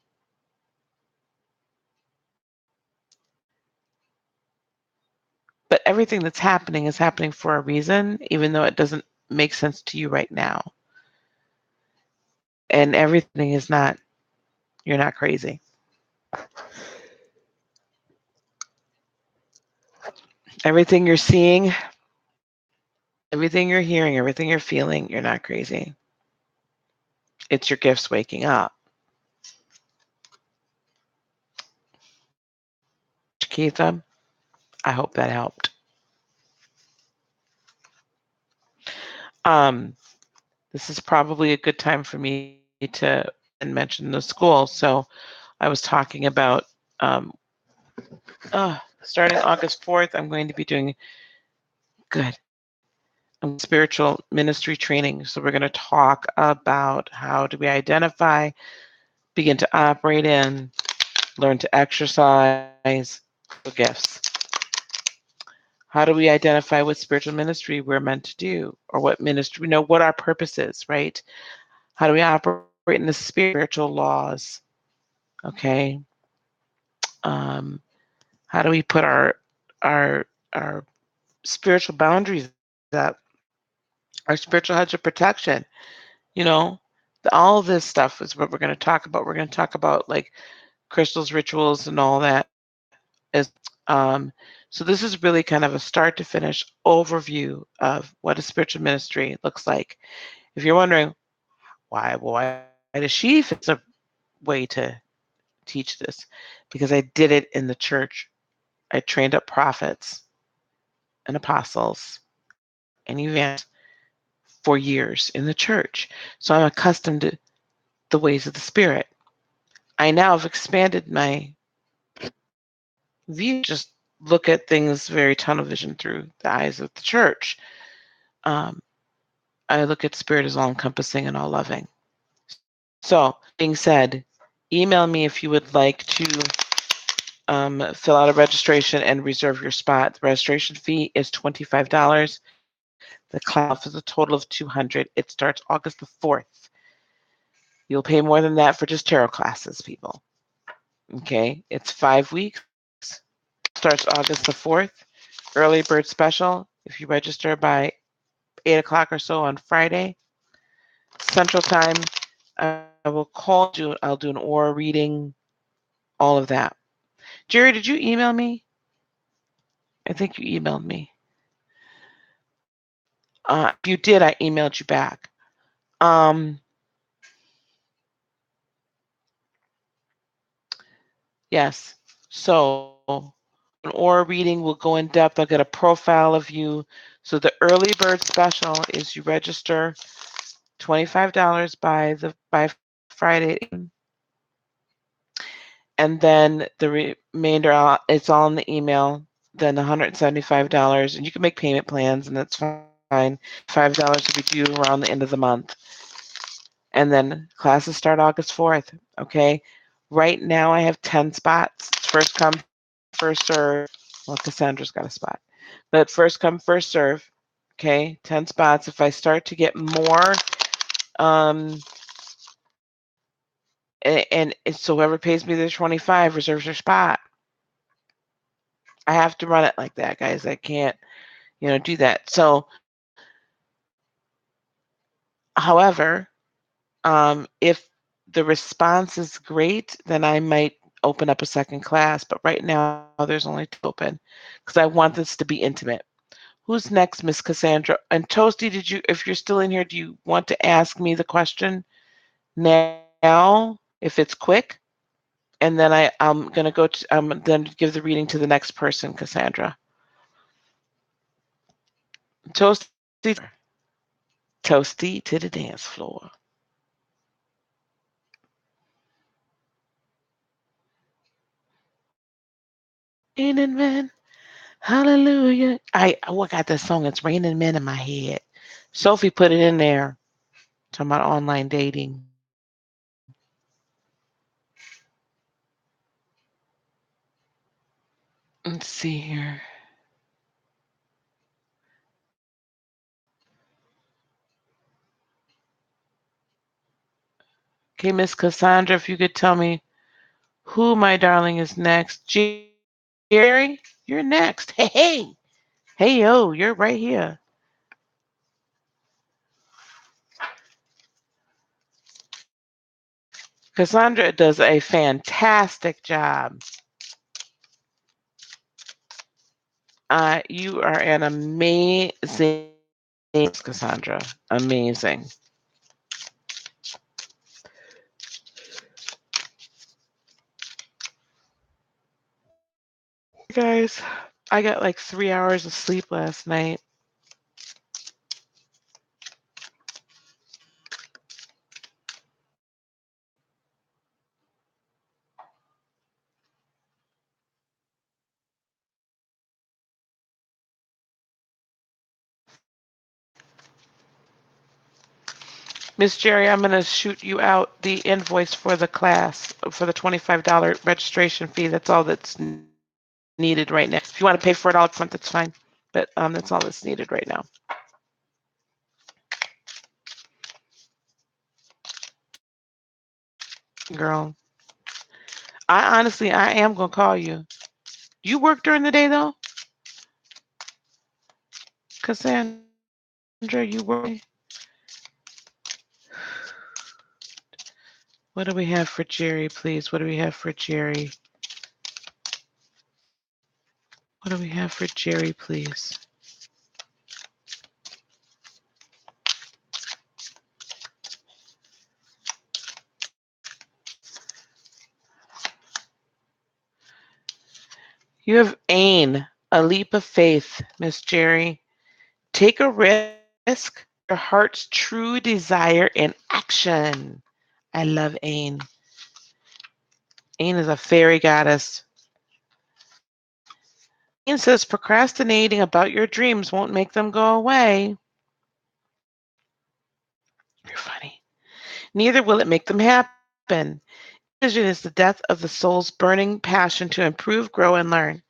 But everything that's happening is happening for a reason, even though it doesn't make sense to you right now. And everything is not, you're not crazy. Everything you're seeing, everything you're hearing, everything you're feeling, you're not crazy. It's your gifts waking up. Shaquita, I hope that helped. This is probably a good time for me to mention the school. So I was talking about starting August 4th, I'm going to be doing spiritual ministry training. So we're going to talk about how do we identify, begin to operate in, learn to exercise the gifts. How do we identify what spiritual ministry we're meant to do, or what ministry, what our purpose is, right? How do we operate in the spiritual laws? Okay. How do we put our spiritual boundaries up, our spiritual hedge of protection? The all this stuff is what we're going to talk about. We're going to talk about like crystals, rituals, and all that. So this is really kind of a start to finish overview of what a spiritual ministry looks like. If you're wondering why does she fix a way to teach this? Because I did it in the church. I trained up prophets and apostles and evangelists for years in the church. So I'm accustomed to the ways of the spirit. I now have expanded my view, just look at things very tunnel vision through the eyes of the church. I look at spirit as all encompassing and all loving. So, being said, email me if you would like to fill out a registration and reserve your spot. The registration fee is $25. The class is a total of $200. It starts August the 4th. You'll pay more than that for just tarot classes, people. Okay, it's 5 weeks. Starts August the 4th. Early bird special. If you register by 8 o'clock or so on Friday, Central Time, I will call you. I'll do an aura reading, all of that. Jerry, did you email me? I think you emailed me. If you did, I emailed you back. Yes. So an aura reading will go in depth. I'll get a profile of you. So the early bird special is you register $25 by Friday, and then the remainder it's all in the email. Then $175, and you can make payment plans, and that's fine. $5 will be due around the end of the month. And then classes start August 4th, okay? Right now I have 10 spots. It's first come, first serve. Well, Cassandra's got a spot. But first come, first serve, okay? 10 spots. If I start to get more, and so whoever pays me the 25 reserves their spot. I have to run it like that, guys. I can't, do that. So, however, if the response is great, then I might open up a second class. But right now, there's only 2 open because I want this to be intimate. Who's next, Miss Cassandra? And Toasty, if you're still in here, do you want to ask me the question now, if it's quick? And then I'm going to go to, then give the reading to the next person, Cassandra. Toasty to the dance floor. Raining men, hallelujah. I got this song. It's Raining Men in my head. Sophie put it in there. Talking about online dating. Let's see here. Okay, Miss Cassandra, if you could tell me who, my darling, is next. Jerry, you're next. Hey. Hey, yo, you're right here. Cassandra does a fantastic job. You are an amazing, Cassandra. Amazing. Guys, I got like 3 hours of sleep last night. Miss Jerry, I'm going to shoot you out the invoice for the class for the $25 registration fee. That's all that's needed right now. If you want to pay for it all up front, that's fine. But that's all that's needed right now. Girl, I am going to call you. Do you work during the day, though? Cassandra, you work? What do we have for Jerry, please? What do we have for Jerry? What do we have for Jerry, please? You have Ain, a leap of faith, Miss Jerry. Take a risk, your heart's true desire in action. I love Ain. Ain is a fairy goddess. Ain says procrastinating about your dreams won't make them go away. You're funny. Neither will it make them happen. Vision is the death of the soul's burning passion to improve, grow, and learn.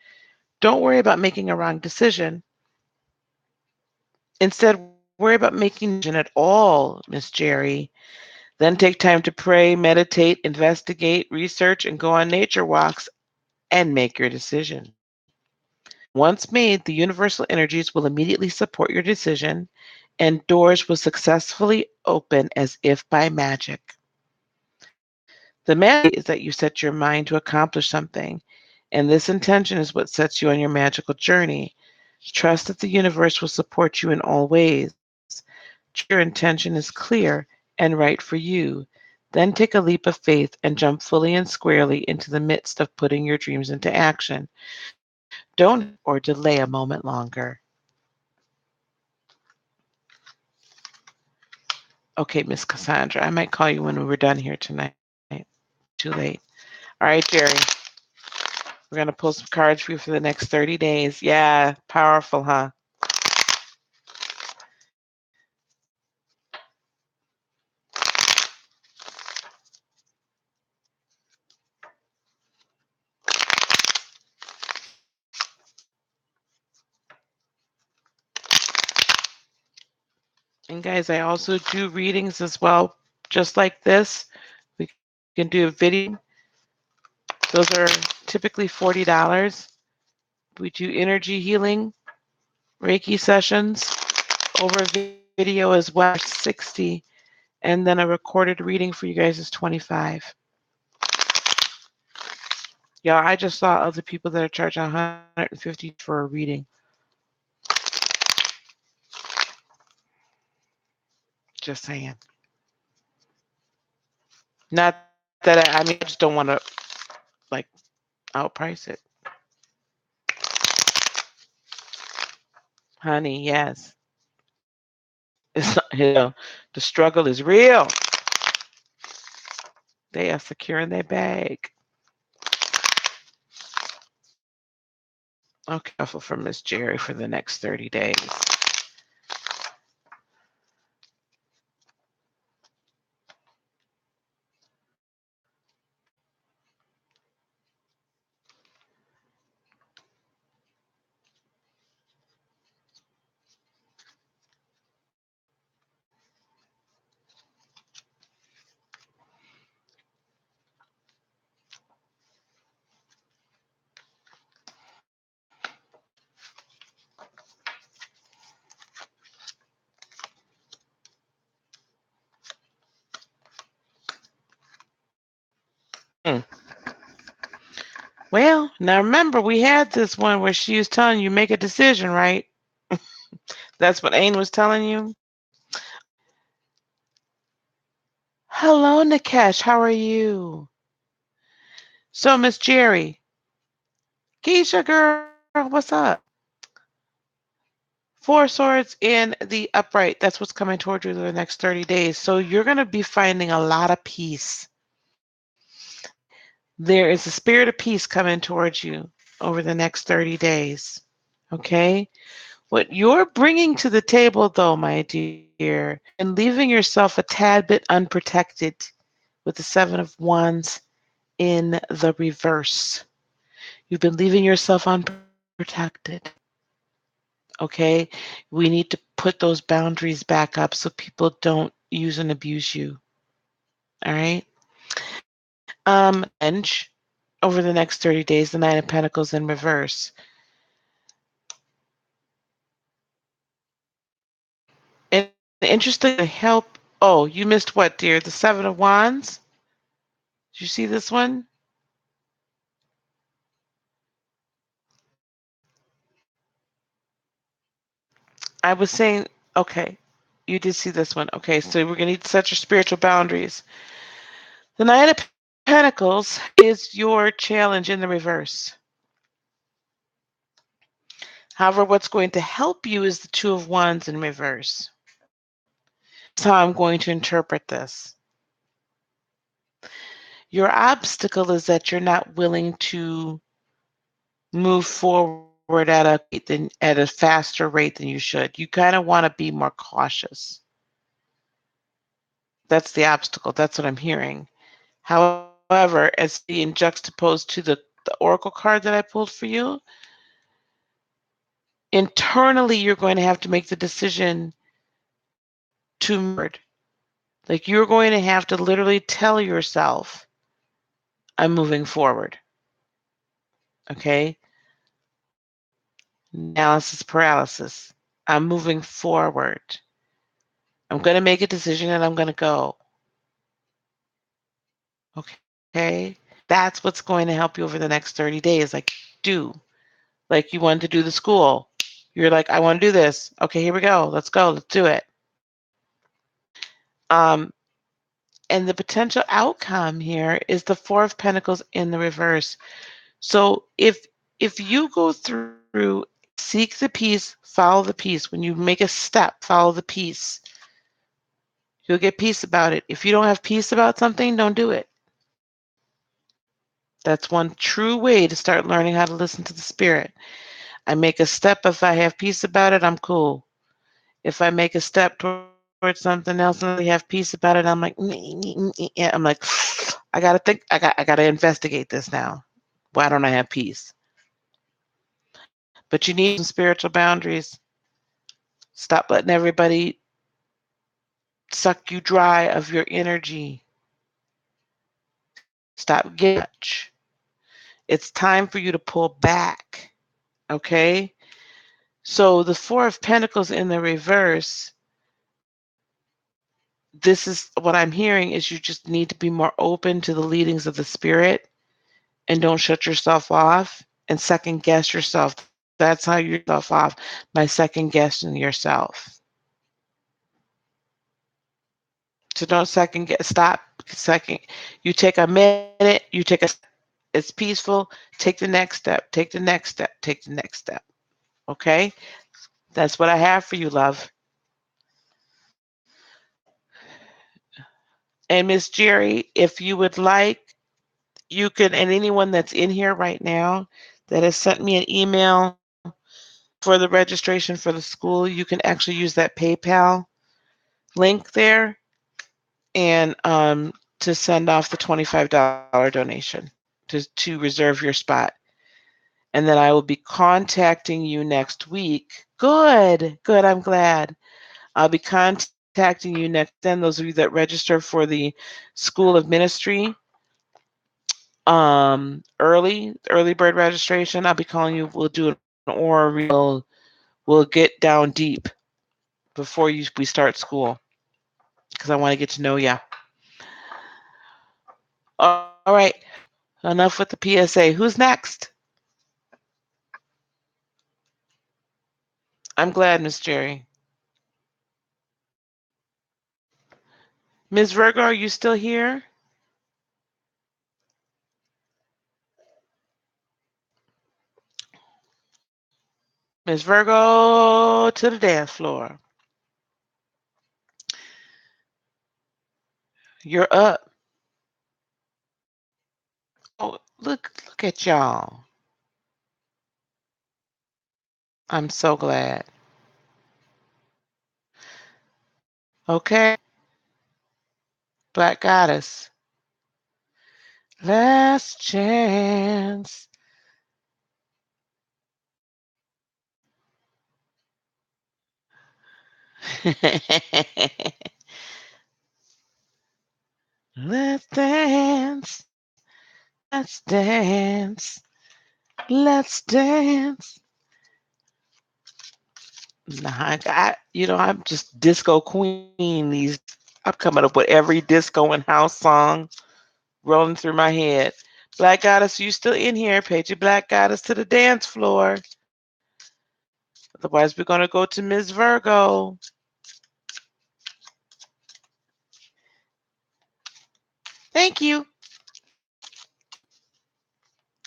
Don't worry about making a wrong decision. Instead, worry about making a decision at all, Miss Jerry. Then take time to pray, meditate, investigate, research, and go on nature walks and make your decision. Once made, the universal energies will immediately support your decision and doors will successfully open as if by magic. The magic is that you set your mind to accomplish something, and this intention is what sets you on your magical journey. Trust that the universe will support you in all ways. Your intention is clear and right for you. Then take a leap of faith and jump fully and squarely into the midst of putting your dreams into action. Don't or delay a moment longer. Okay, Miss Cassandra, I might call you when we're done here tonight. Too late. All right, Jerry. We're going to pull some cards for you for the next 30 days. Yeah, powerful, huh? And guys, I also do readings as well, just like this. We can do a video. Those are typically $40. We do energy healing, Reiki sessions over video as well, 60, and then a recorded reading for you guys is 25. Yeah, I just saw other people that are charging 150 for a reading. Just saying. Not that I mean, I just don't want to like outprice it. Honey, yes. It's not, the struggle is real. They are securing their bag. Okay, careful for Miss Jerry for the next 30 days. Hmm. Well, now remember, we had this one where she was telling you make a decision, right? That's what Ain was telling you. Hello, Nikesh. How are you? So, Miss Jerry, Keisha, girl, what's up? Four swords in the upright. That's what's coming toward you in the next 30 days. So you're going to be finding a lot of peace. There is a spirit of peace coming towards you over the next 30 days. Okay? What you're bringing to the table, though, my dear, and leaving yourself a tad bit unprotected with the Seven of Wands in the reverse. You've been leaving yourself unprotected. Okay? We need to put those boundaries back up so people don't use and abuse you. All right? And over the next 30 days, the Nine of Pentacles in reverse. And interesting to help. Oh, you missed what, dear? The Seven of Wands? Do you see this one? I was saying, okay, you did see this one. Okay, so we're going to need to set your spiritual boundaries. The Nine of Pentacles is your challenge in the reverse. However, what's going to help you is the Two of Wands in reverse. That's how I'm going to interpret this. Your obstacle is that you're not willing to move forward at a faster rate than you should. You kind of want to be more cautious. That's the obstacle. That's what I'm hearing. However, as being juxtaposed to the oracle card that I pulled for you, internally you're going to have to make the decision to move. Like you're going to have to literally tell yourself, I'm moving forward. Okay? Analysis paralysis. I'm moving forward. I'm going to make a decision and I'm going to go. Okay? That's what's going to help you over the next 30 days. Like, do. Like you wanted to do the school. You're like, I want to do this. Okay, here we go. Let's go. Let's do it. Um, and the potential outcome here is the Four of Pentacles in the reverse. So if you go through, seek the peace, follow the peace. When you make a step, follow the peace. You'll get peace about it. If you don't have peace about something, don't do it. That's one true way to start learning how to listen to the spirit. I make a step. If I have peace about it, I'm cool. If I make a step towards something else and I have peace about it, I'm like, I'm like, I gotta think. I gotta investigate this now. Why don't I have peace? But you need some spiritual boundaries. Stop letting everybody suck you dry of your energy. Stop getting much. It's time for you to pull back. Okay? So the Four of Pentacles in the reverse, this is what I'm hearing is you just need to be more open to the leadings of the spirit and don't shut yourself off and second guess yourself. That's how you yourself off, by second guessing yourself. So don't second guess. Stop second. You take a minute. You take a. It's peaceful. Take the next step. Take the next step. Take the next step. Okay. That's what I have for you, love. And Miss Jerry, if you would like, you can, and anyone that's in here right now that has sent me an email for the registration for the school, you can actually use that PayPal link there and to send off the $25 donation to reserve your spot. And then I will be contacting you next week. Good, good, I'm glad. I'll be contacting you next, then those of you that register for the School of Ministry, early bird registration, I'll be calling you. We'll do an aura real. We'll get down deep before we start school because I want to get to know you. All right, enough with the PSA. Who's next? I'm glad, Miss Jerry. Ms. Virgo, are you still here? Ms. Virgo, to the dance floor. You're up. Oh, look at y'all. I'm so glad. Okay, Black Goddess. Last chance. Let's dance. Let's dance. Let's dance. Nah, I'm just disco queen. I'm coming up with every disco and house song. rolling through my head. Black Goddess, you still in here? Page your Black Goddess to the dance floor. Otherwise, we're going to go to Ms. Virgo. Thank you.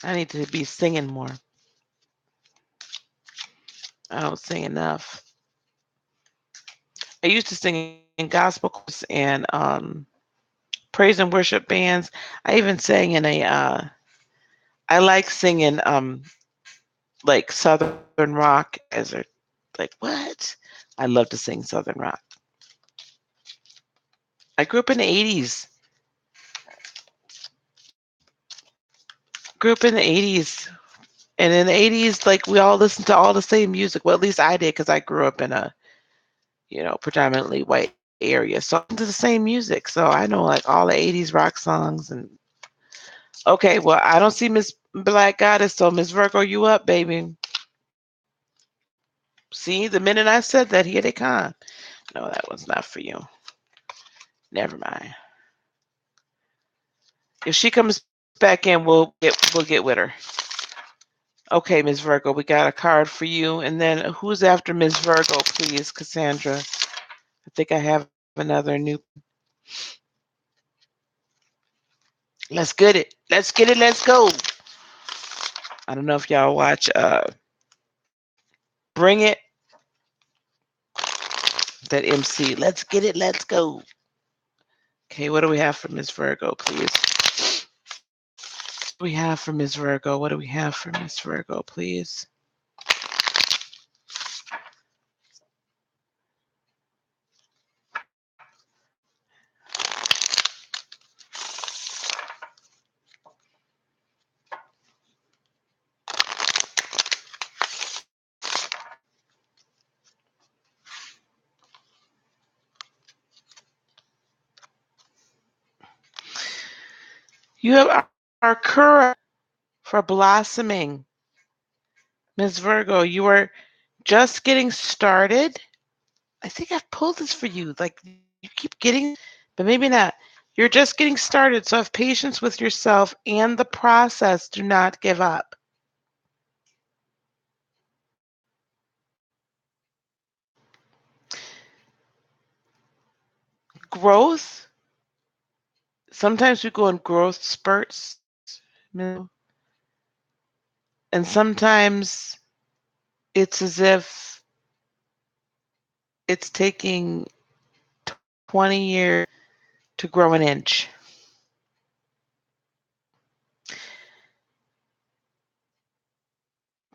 I need to be singing more. I don't sing enough. I used to sing in gospel choirs and praise and worship bands. I even sang in a. I like singing like Southern rock as a like what? I love to sing Southern rock. I grew up in the 80s. Grew up in the 80s. And in the 80s, like we all listened to all the same music. Well, at least I did because I grew up in a, predominantly white area. So I listened to the same music. So I know like all the 80s rock songs. And okay, well, I don't see Miss Black Goddess. So Miss Virgo, you up, baby. See, the minute I said that, here they come. No, that was not for you. Never mind. If she comes back in, we'll get with her. Okay, Ms. Virgo, we got a card for you. And then who's after Ms. Virgo, please, Cassandra? I think I have another new. Let's get it. Let's get it. Let's go. I don't know if y'all watch Bring It, that MC. Let's get it. Let's go. Okay, what do we have for Ms. Virgo, please? What do we have for Ms. Virgo? What do we have for Ms. Virgo, please? You have our courage for blossoming. Ms. Virgo, you are just getting started. I think I've pulled this for you. Like you keep getting, but maybe not. You're just getting started. So have patience with yourself and the process. Do not give up. Growth. Sometimes we go in growth spurts. And sometimes it's as if it's taking 20 years to grow an inch.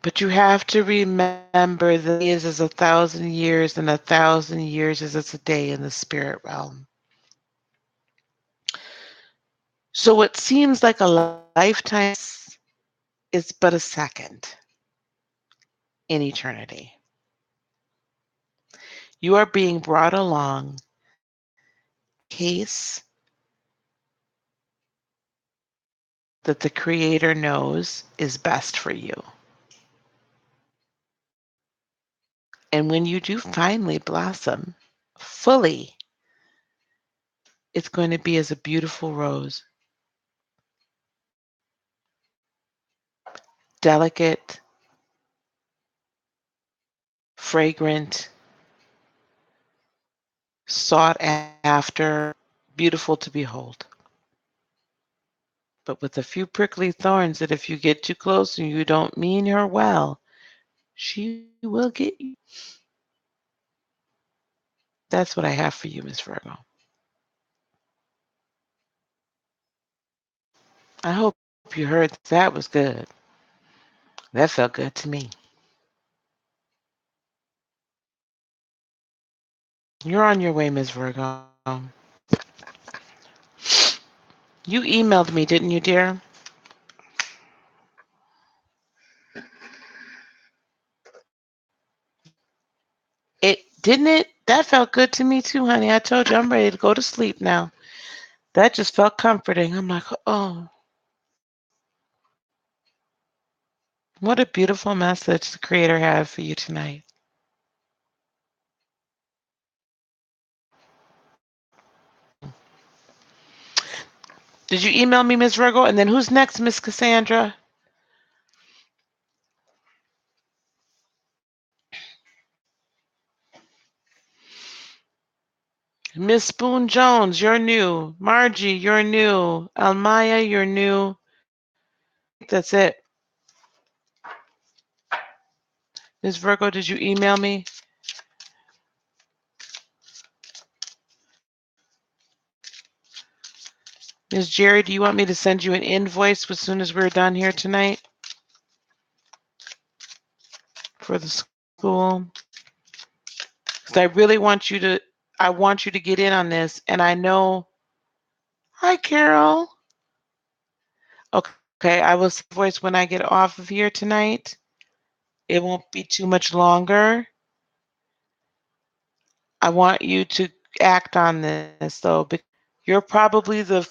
But you have to remember that years is 1,000 years, and 1,000 years is a day in the spirit realm. So what seems like a lifetime is but a second in eternity. You are being brought along case that the Creator knows is best for you. And when you do finally blossom fully, it's going to be as a beautiful rose, delicate, fragrant, sought after, beautiful to behold. But with a few prickly thorns that if you get too close and you don't mean her well, she will get you. That's what I have for you, Miss Virgo. I hope you heard that was good. That felt good to me. You're on your way, Miss Virgo. You emailed me, didn't you, dear? It didn't it? That felt good to me too, honey. I told you I'm ready to go to sleep now. That just felt comforting. I'm like, oh, what a beautiful message the Creator had for you tonight. Did you email me, Ms. Virgo? And then who's next, Miss Cassandra? Miss Spoon Jones, you're new. Margie, you're new. Almaya, you're new. That's it. Ms. Virgo, did you email me? Ms. Jerry, do you want me to send you an invoice as soon as we're done here tonight for the school? Because I really want you to, get in on this. And I know, hi, Carol. Okay, I will send a voice when I get off of here tonight. It won't be too much longer. I want you to act on this, though, because you're probably the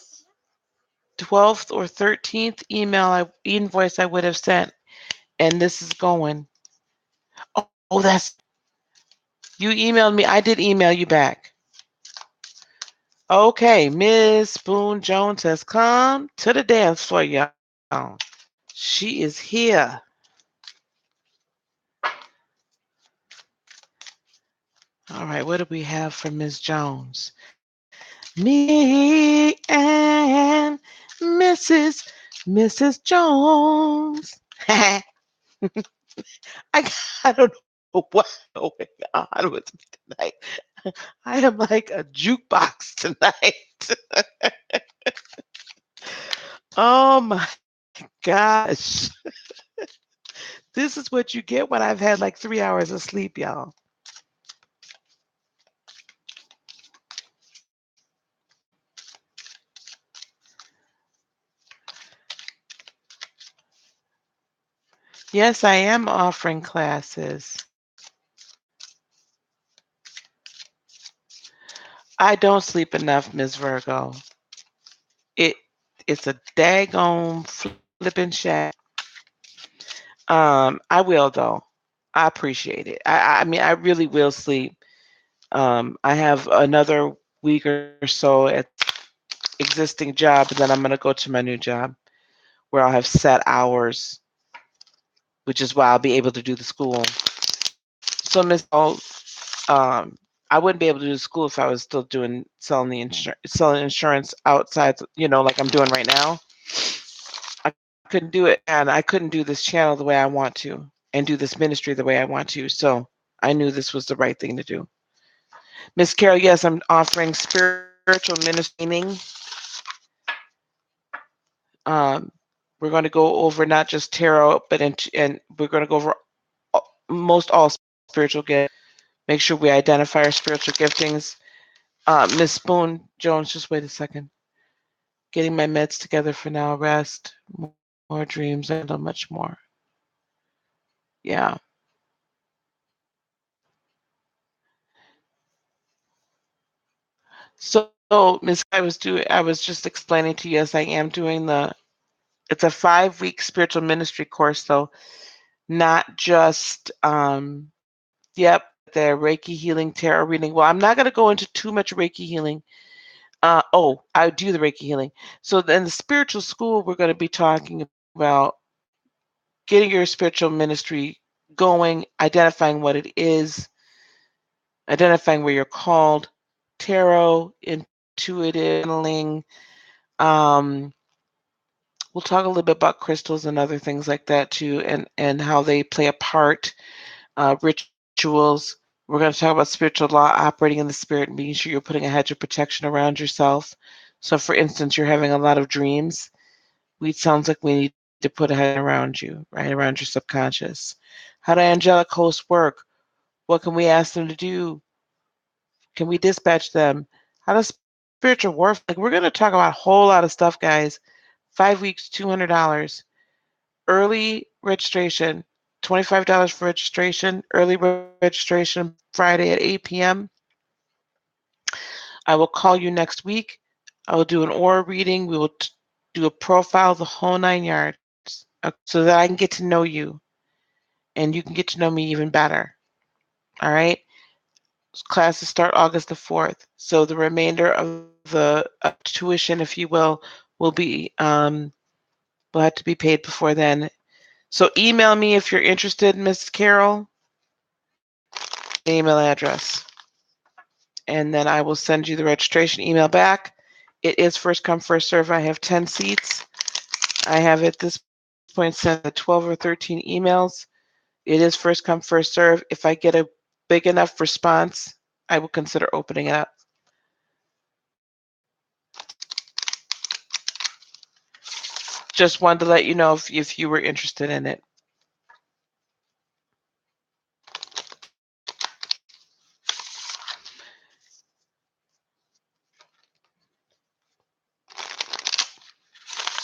12th or 13th invoice I would have sent, and this is going. Oh, that's, you emailed me. I did email you back. Okay, Ms. Spoon Jones has come to the dance floor, y'all. She is here. All right, what do we have for Ms. Jones? Me and Mrs. Jones. I don't know what's going on with me tonight. I am like a jukebox tonight. Oh my gosh. This is what you get when I've had like 3 hours of sleep, y'all. Yes, I am offering classes. I don't sleep enough, Ms. Virgo. It's a daggone flipping shack. I will though. I appreciate it. I mean, I really will sleep. I have another week or so at existing job, and then I'm gonna go to my new job where I'll have set hours, which is why I'll be able to do the school. So Miss, I wouldn't be able to do school if I was still selling insurance outside, like I'm doing right now. I couldn't do it, and I couldn't do this channel the way I want to and do this ministry the way I want to. So I knew this was the right thing to do. Miss Carol, yes, I'm offering spiritual ministering. We're going to go over not just tarot, but and we're going to go over most all spiritual gifts. Make sure we identify our spiritual giftings. Miss Spoon Jones, just wait a second. Getting my meds together for now. Rest, more dreams, and much more. Yeah. So, Miss, I was just explaining to you, yes, I am doing it's a 5-week spiritual ministry course, so not just, yep, the Reiki healing, tarot reading. Well, I'm not going to go into too much Reiki healing. I do the Reiki healing. So then the spiritual school, we're going to be talking about getting your spiritual ministry going, identifying what it is, identifying where you're called, tarot, intuitive channeling. We'll talk a little bit about crystals and other things like that too, and how they play a part, rituals. We're going to talk about spiritual law, operating in the spirit, and making sure you're putting a hedge of protection around yourself. So, for instance, you're having a lot of dreams. It sounds like we need to put a hedge around you, right, around your subconscious. How do angelic hosts work? What can we ask them to do? Can we dispatch them? How does spiritual warfare? Like, we're going to talk about a whole lot of stuff, guys. 5 weeks, $200. Early registration, $25 for registration. Early registration Friday at 8 p.m. I will call you next week. I will do an aura reading. We will do a profile, the whole 9 yards, so that I can get to know you and you can get to know me even better. All right? Classes start August the 4th. So the remainder of the tuition, if you will will have to be paid before then. So email me if you're interested, Miss Carol. Email address. And then I will send you the registration email back. It is first come, first serve. I have 10 seats. I have at this point sent 12 or 13 emails. It is first come, first serve. If I get a big enough response, I will consider opening it up. Just wanted to let you know if you were interested in it.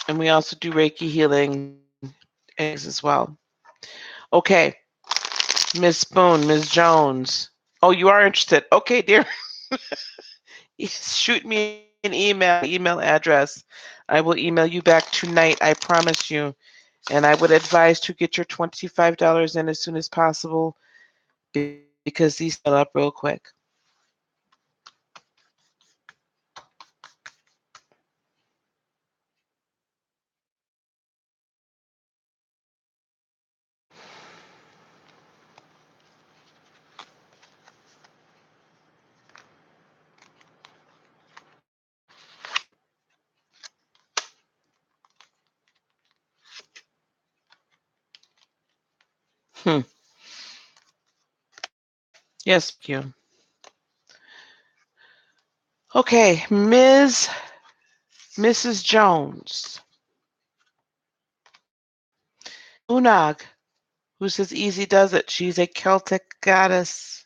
And we also do Reiki healing as well. Okay, Miss Spoon, Miss Jones. Oh, you are interested. Okay, dear. Shoot me an email address. I will email you back tonight, I promise you. And I would advise to get your $25 in as soon as possible because these fill up real quick. Yes, thank you. Okay, Mrs. Jones. Unag, who says easy does it. She's a Celtic goddess.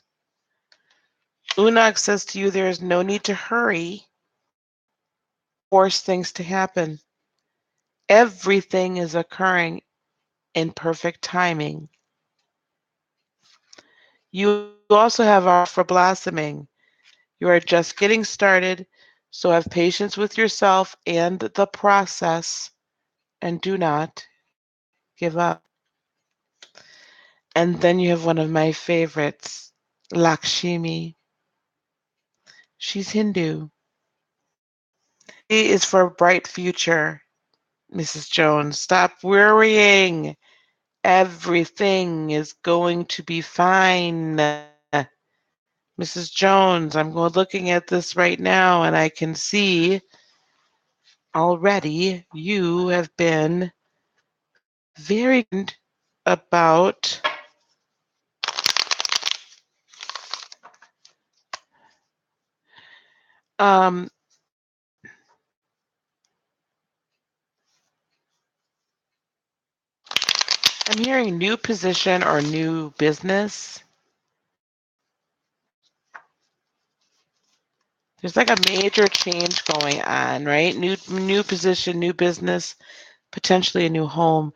Unag says to you, there is no need to hurry, force things to happen. Everything is occurring in perfect timing. You also have art for blossoming. You are just getting started, so have patience with yourself and the process, and do not give up. And then you have one of my favorites, Lakshmi. She's Hindu. She is for a bright future, Mrs. Jones. Stop worrying. Everything is going to be fine. Mrs. Jones, I'm looking at this right now and I can see already you have been very good about I'm hearing new position or new business. There's like a major change going on, right? New position, new business, potentially a new home,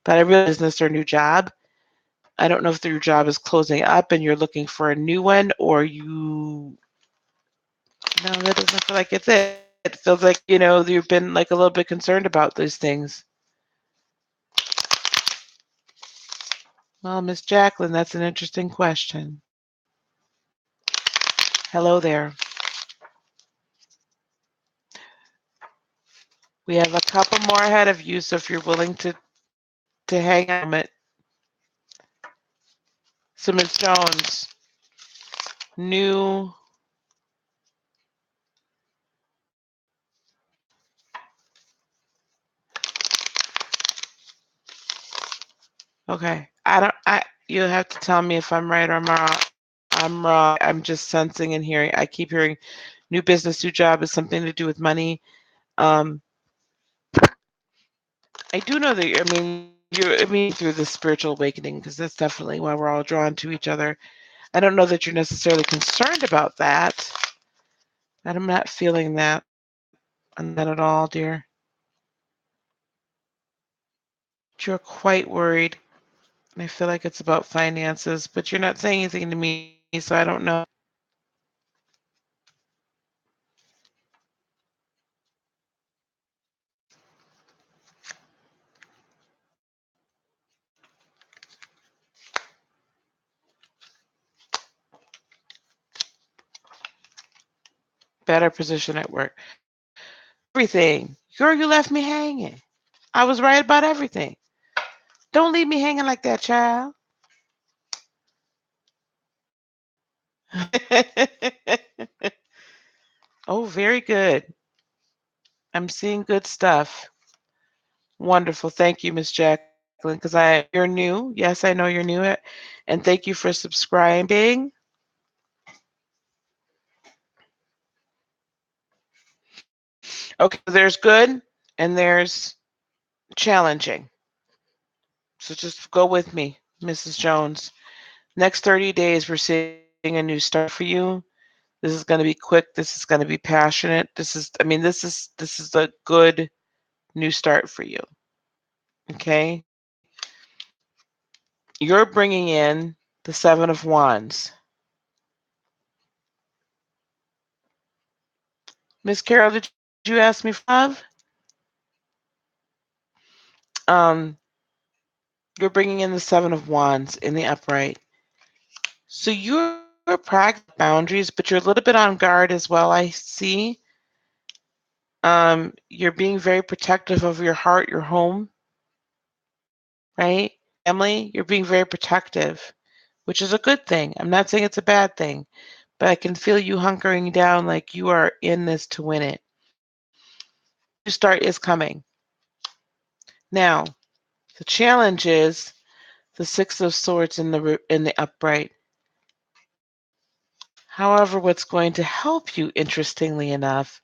but a real business or new job. I don't know if your job is closing up and you're looking for a new one, or no, that doesn't feel like it's it. It feels like, you've been like a little bit concerned about these things. Well, Miss Jacqueline, that's an interesting question. Hello there. We have a couple more ahead of you, so if you're willing to hang on a minute. So Ms. Jones, new. Okay, you have to tell me if I'm right or I'm wrong. I'm wrong. I'm just sensing and hearing. I keep hearing new business, new job is something to do with money. I do know that, you're through the spiritual awakening, because that's definitely why we're all drawn to each other. I don't know that you're necessarily concerned about that. And I'm not feeling that on that at all, dear. You're quite worried. I feel like it's about finances, but you're not saying anything to me, so I don't know. Better position at work. Everything. Girl, you left me hanging. I was right about everything. Don't leave me hanging like that, child. Oh, very good. I'm seeing good stuff. Wonderful. Thank you, Miss Jacqueline, because you're new. Yes, I know you're new. And thank you for subscribing. Okay, there's good and there's challenging. So just go with me, Mrs. Jones. Next 30 days, we're seeing a new start for you. This is going to be quick. This is going to be passionate. This is a good new start for you. Okay? You're bringing in the 7 of Wands. Miss Carol, did you ask me for love? You're bringing in the 7 of Wands in the upright. So you're practicing boundaries, but you're a little bit on guard as well, I see. You're being very protective of your heart, your home, right? Family, you're being very protective, which is a good thing. I'm not saying it's a bad thing, but I can feel you hunkering down like you are in this to win it. New start is coming. Now, the challenge is the 6 of Swords in the upright. However, what's going to help you, interestingly enough,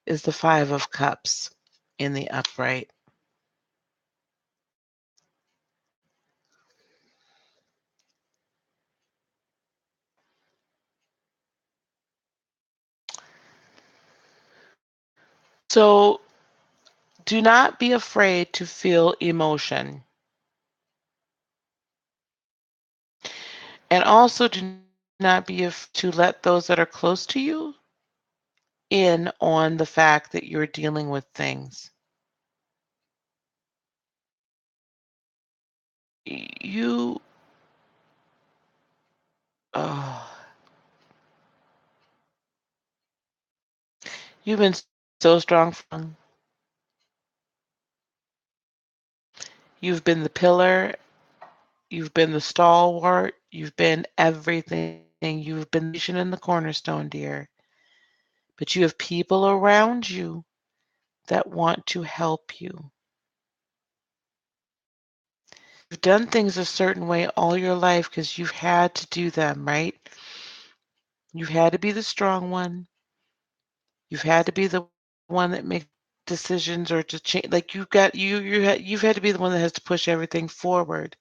is the 5 of Cups in the upright. So do not be afraid to feel emotion. And also do not be afraid to let those that are close to you in on the fact that you're dealing with things. You, oh, you've been so strong. You've been the pillar. You've been the stalwart. You've been everything. You've been the vision and the cornerstone, dear. But you have people around you that want to help you. You've done things a certain way all your life because you've had to do them, right? You've had to be the strong one. You've had to be the one that makes decisions or to change. Like you've had to be the one that has to push everything forward.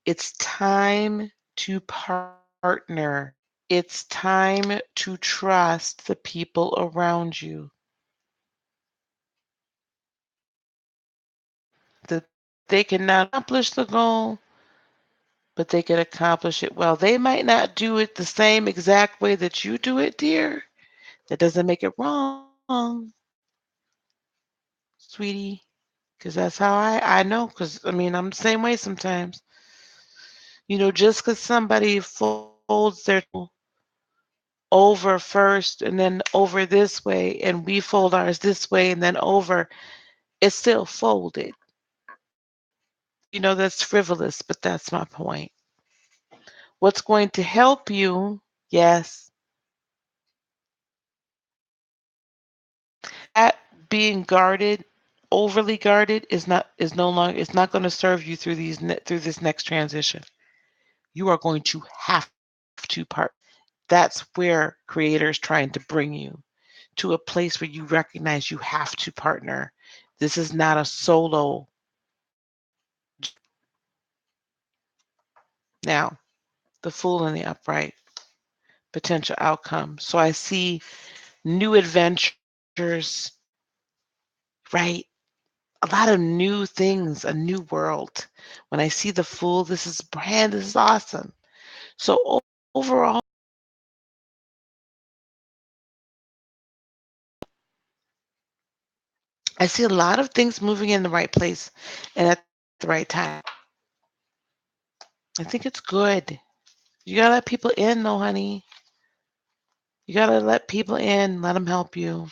It's time to partner. It's time to trust the people around you. That they can not accomplish the goal, but they can accomplish it well. They might not do it the same exact way that you do it, dear. That doesn't make it wrong, sweetie. Because that's how I know. Because, I mean, I'm the same way sometimes. You know, just because somebody folds their over first and then over this way, and we fold ours this way and then over, it's still folded. You know, that's frivolous, but that's my point. What's going to help you, yes, that being guarded, overly guarded is no longer, it's not going to serve you through through this next transition. You are going to have to part. That's where creator is trying to bring you to a place where you recognize you have to partner. This is not a solo. Now, the Fool in the upright, potential outcome. So I see new adventures, right? A lot of new things, a new world. When I see the Fool, this is awesome. So overall, I see a lot of things moving in the right place and at the right time. I think it's good. You gotta let people in, though, honey. You gotta let people in, let them help you.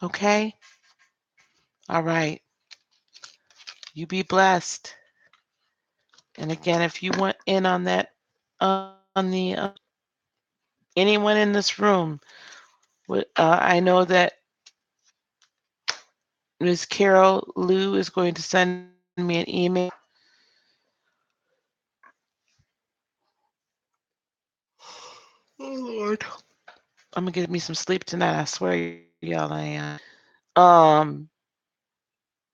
Okay? All right. You be blessed. And again, if you want in on that, on the anyone in this room, I know that Ms. Carol Lou is going to send me an email. Oh Lord, I'm gonna get me some sleep tonight. I swear, y'all, I am.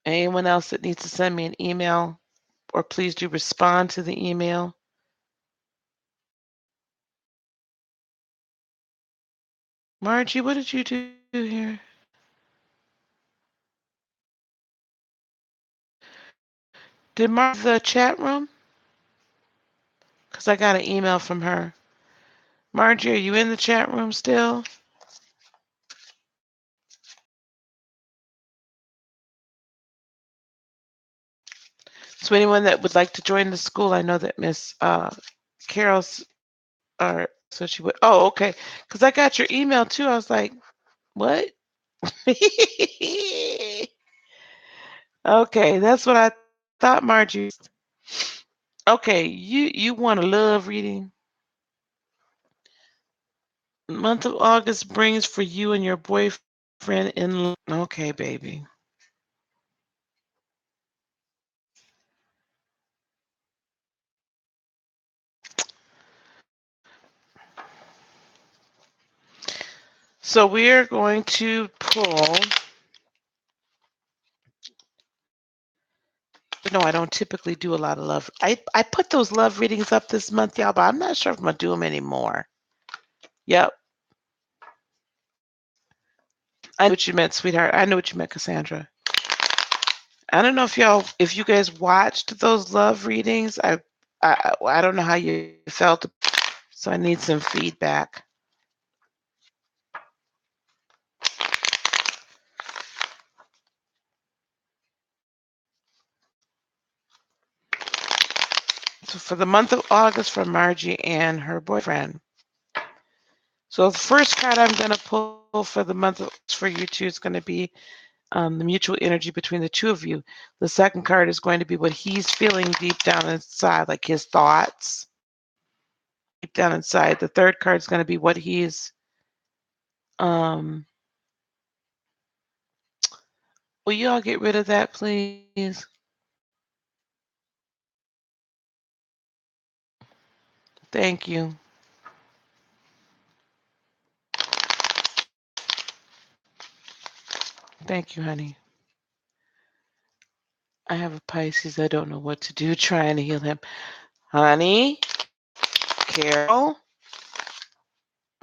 Anyone else that needs to send me an email, or please do respond to the email. Margie, what did you do here? Did Margie the chat room? Because I got an email from her. Margie, are you in the chat room still? So anyone that would like to join the school, I know that Miss Carol's, or so she would. Oh, okay. Because I got your email too. I was like, what? Okay, that's what I thought, Margie. Okay, you want a love reading? Month of August brings for you and your boyfriend in. Okay, baby. So we are going to pull. No, I don't typically do a lot of love. I put those love readings up this month, y'all, but I'm not sure if I'm gonna do them anymore. Yep, I know what you meant, sweetheart. I know what you meant, Cassandra. I don't know if you guys watched those love readings. I don't know how you felt, so I need some feedback. So for the month of August for Margie and her boyfriend. So the first card I'm going to pull for the month of August for you two is going to be the mutual energy between the two of you. The second card is going to be what he's feeling deep down inside, like his thoughts deep down inside. The third card is going to be what he's will you all get rid of that, please? Thank you. Thank you, honey. I have a Pisces. I don't know what to do trying to heal him. Honey, Carol.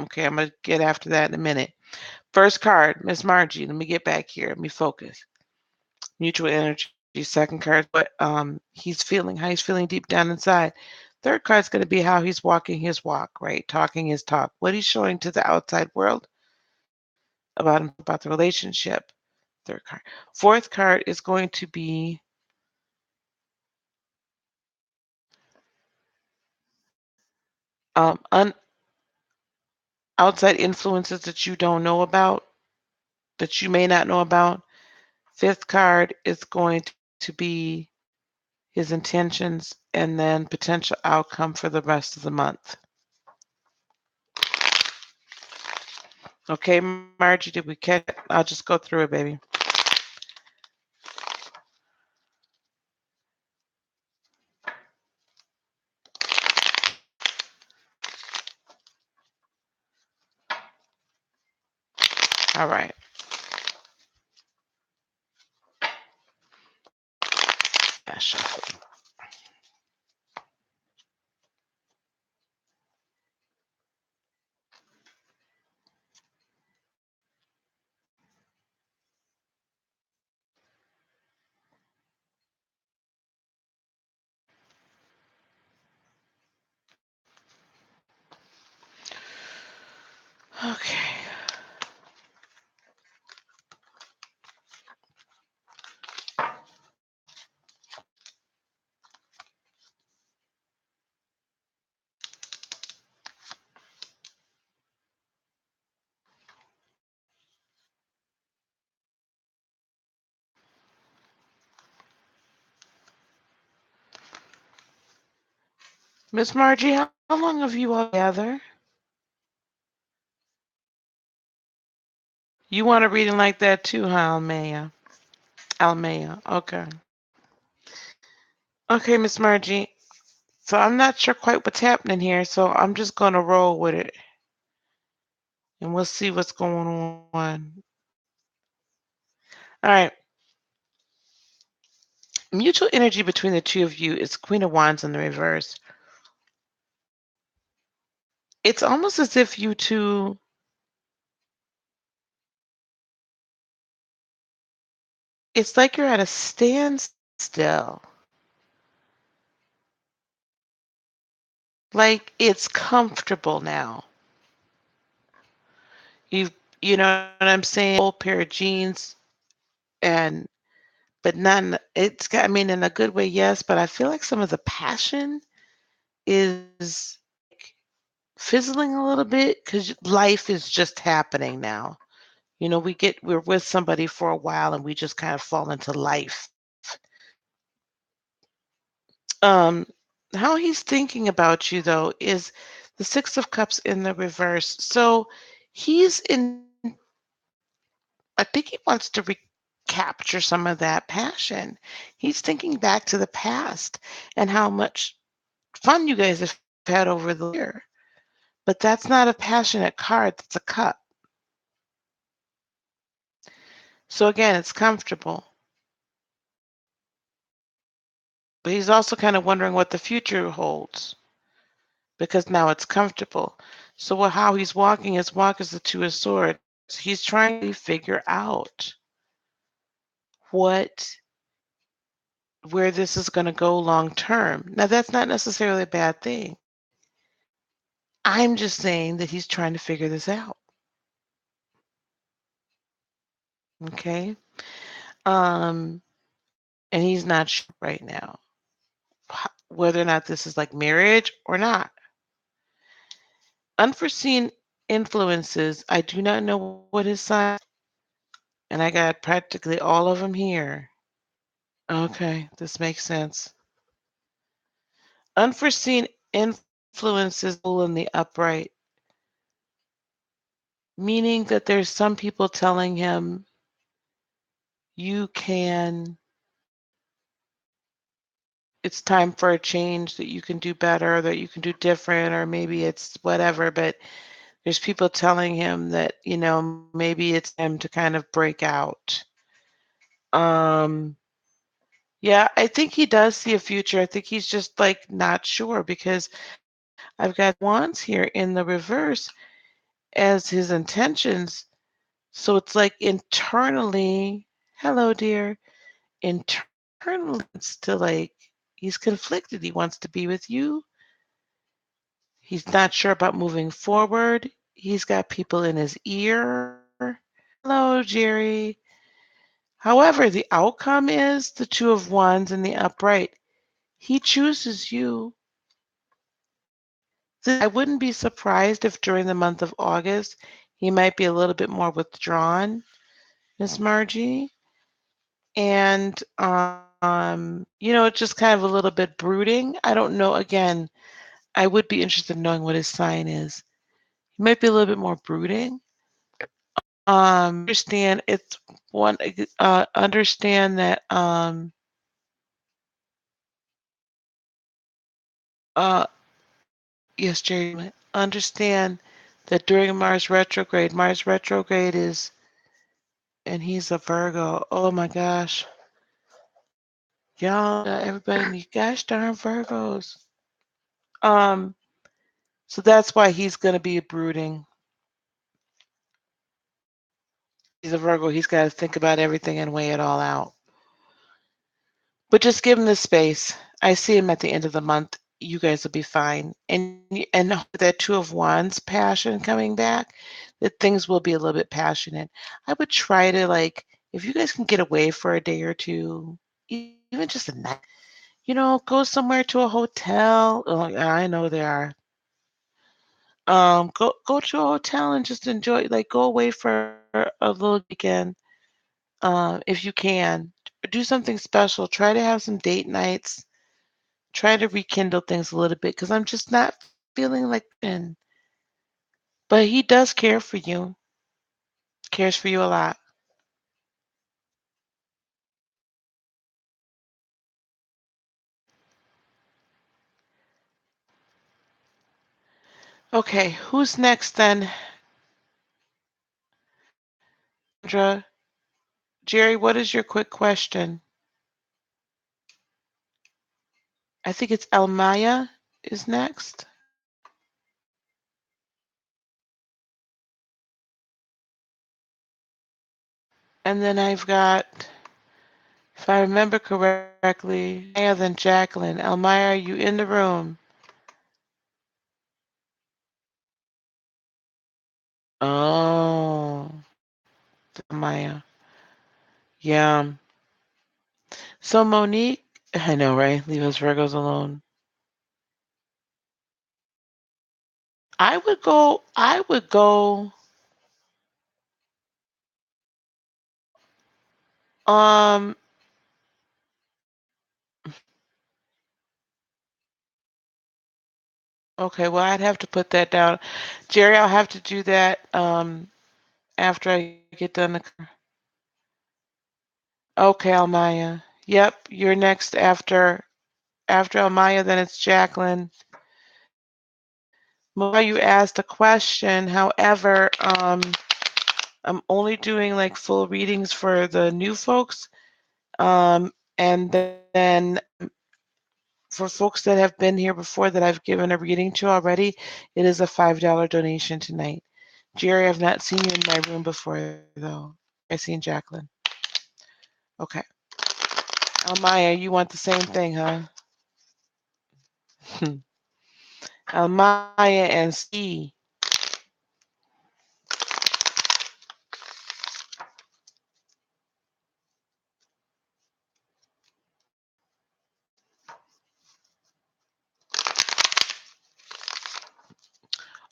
Okay, I'm going to get after that in a minute. First card, Miss Margie. Let me get back here. Let me focus. Mutual energy. Second card, what he's feeling, how he's feeling deep down inside. Third card is going to be how he's walking his walk, right? Talking his talk. What he's showing to the outside world about him, about the relationship. Third card. Fourth card is going to be outside influences that you don't know about, that you may not know about. Fifth card is going to be his intentions and then potential outcome for the rest of the month. Okay, Margie, did we catch it? I'll just go through it, baby. All right. Shuffle. Okay. Miss Margie, how long have you all together? You want a reading like that too, huh, Almea? Almea, okay. Okay, Miss Margie. So I'm not sure quite what's happening here, so I'm just gonna roll with it, and we'll see what's going on. All right. Mutual energy between the two of you is Queen of Wands in the reverse. It's almost as if you two, it's like you're at a standstill. Like it's comfortable now. You've, you know what I'm saying? Old pair of jeans, and but none. It's got. I mean, in a good way, yes. But I feel like some of the passion is fizzling a little bit because life is just happening now. You know, we're with somebody for a while and we just kind of fall into life. Um, how he's thinking about you though is the Six of Cups in the reverse. So he's in. I think he wants to recapture some of that passion. He's thinking back to the past and how much fun you guys have had over the year. But that's not a passionate card. That's a cup. So again, it's comfortable. But he's also kind of wondering what the future holds because now it's comfortable. So how he's walking his walk is the Two of Swords. He's trying to figure out what where this is going to go long term. Now that's not necessarily a bad thing. I'm just saying that he's trying to figure this out. Okay? Um and he's not sure right now whether or not this is like marriage or not. Unforeseen influences. I do not know what his sign, and I got practically all of them here. Okay, this makes sense. Unforeseen influences in the upright, meaning that there's some people telling him you can, it's time for a change, that you can do better, that you can do different, or maybe it's whatever, but there's people telling him that, you know, maybe it's time to kind of break out. Um, yeah, I think he does see a future. I think he's just like not sure because I've got wands here in the reverse as his intentions. So it's like internally, hello, dear. Internally, it's to like, he's conflicted. He wants to be with you. He's not sure about moving forward. He's got people in his ear. Hello, Jerry. However, the outcome is the Two of Wands in the upright. He chooses you. I wouldn't be surprised if during the month of August he might be a little bit more withdrawn, Miss Margie. And you know, it's just kind of a little bit brooding. I don't know. Again, I would be interested in knowing what his sign is. He might be a little bit more brooding. Understand it's one. Understand that. Uh, yes, Jerry. Understand that during Mars retrograde is, and he's a Virgo. Oh my gosh. Y'all, everybody, you gosh darn Virgos. Um, so that's why he's gonna be brooding. He's a Virgo. He's got to think about everything and weigh it all out. But just give him the space. I see him at the end of the month. You guys will be fine. And that Two of Wands passion coming back, that things will be a little bit passionate. I would try to like, if you guys can get away for a day or two, even just a night, you know, go somewhere to a hotel. Oh, I know there are. Go to a hotel and just enjoy, like go away for a little weekend, if you can. Do something special. Try to have some date nights. Try to rekindle things a little bit because I'm just not feeling like in. But he does care for you. Cares for you a lot. Okay, who's next then? Sandra. Jerry, what is your quick question? I think it's Elmaya is next. And then I've got, if I remember correctly, Maya, then Jacqueline. Elmaya, are you in the room? Oh, Maya. Yeah. So Monique, I know, right? Leave us Virgos alone. I would go, um, okay, well, I'd have to put that down. Jerry, I'll have to do that, after I get done. Okay, Almaya. Yep, you're next after Almaya, then it's Jacqueline. More you asked a question, however, I'm only doing like full readings for the new folks. And then for folks that have been here before that I've given a reading to already, it is a $5 donation tonight. Jerry, I've not seen you in my room before though. I've seen Jacqueline. Okay. Almaya, you want the same thing, huh? Almaya and C.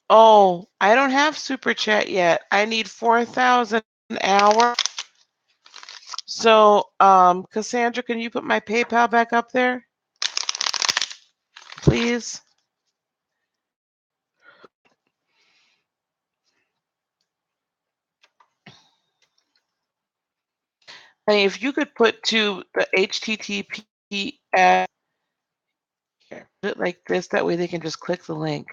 Oh, I don't have super chat yet. I need 4,000 an hour. So, Cassandra, can you put my PayPal back up there, please? Hey, if you could put to the HTTPS, put it like this, that way they can just click the link.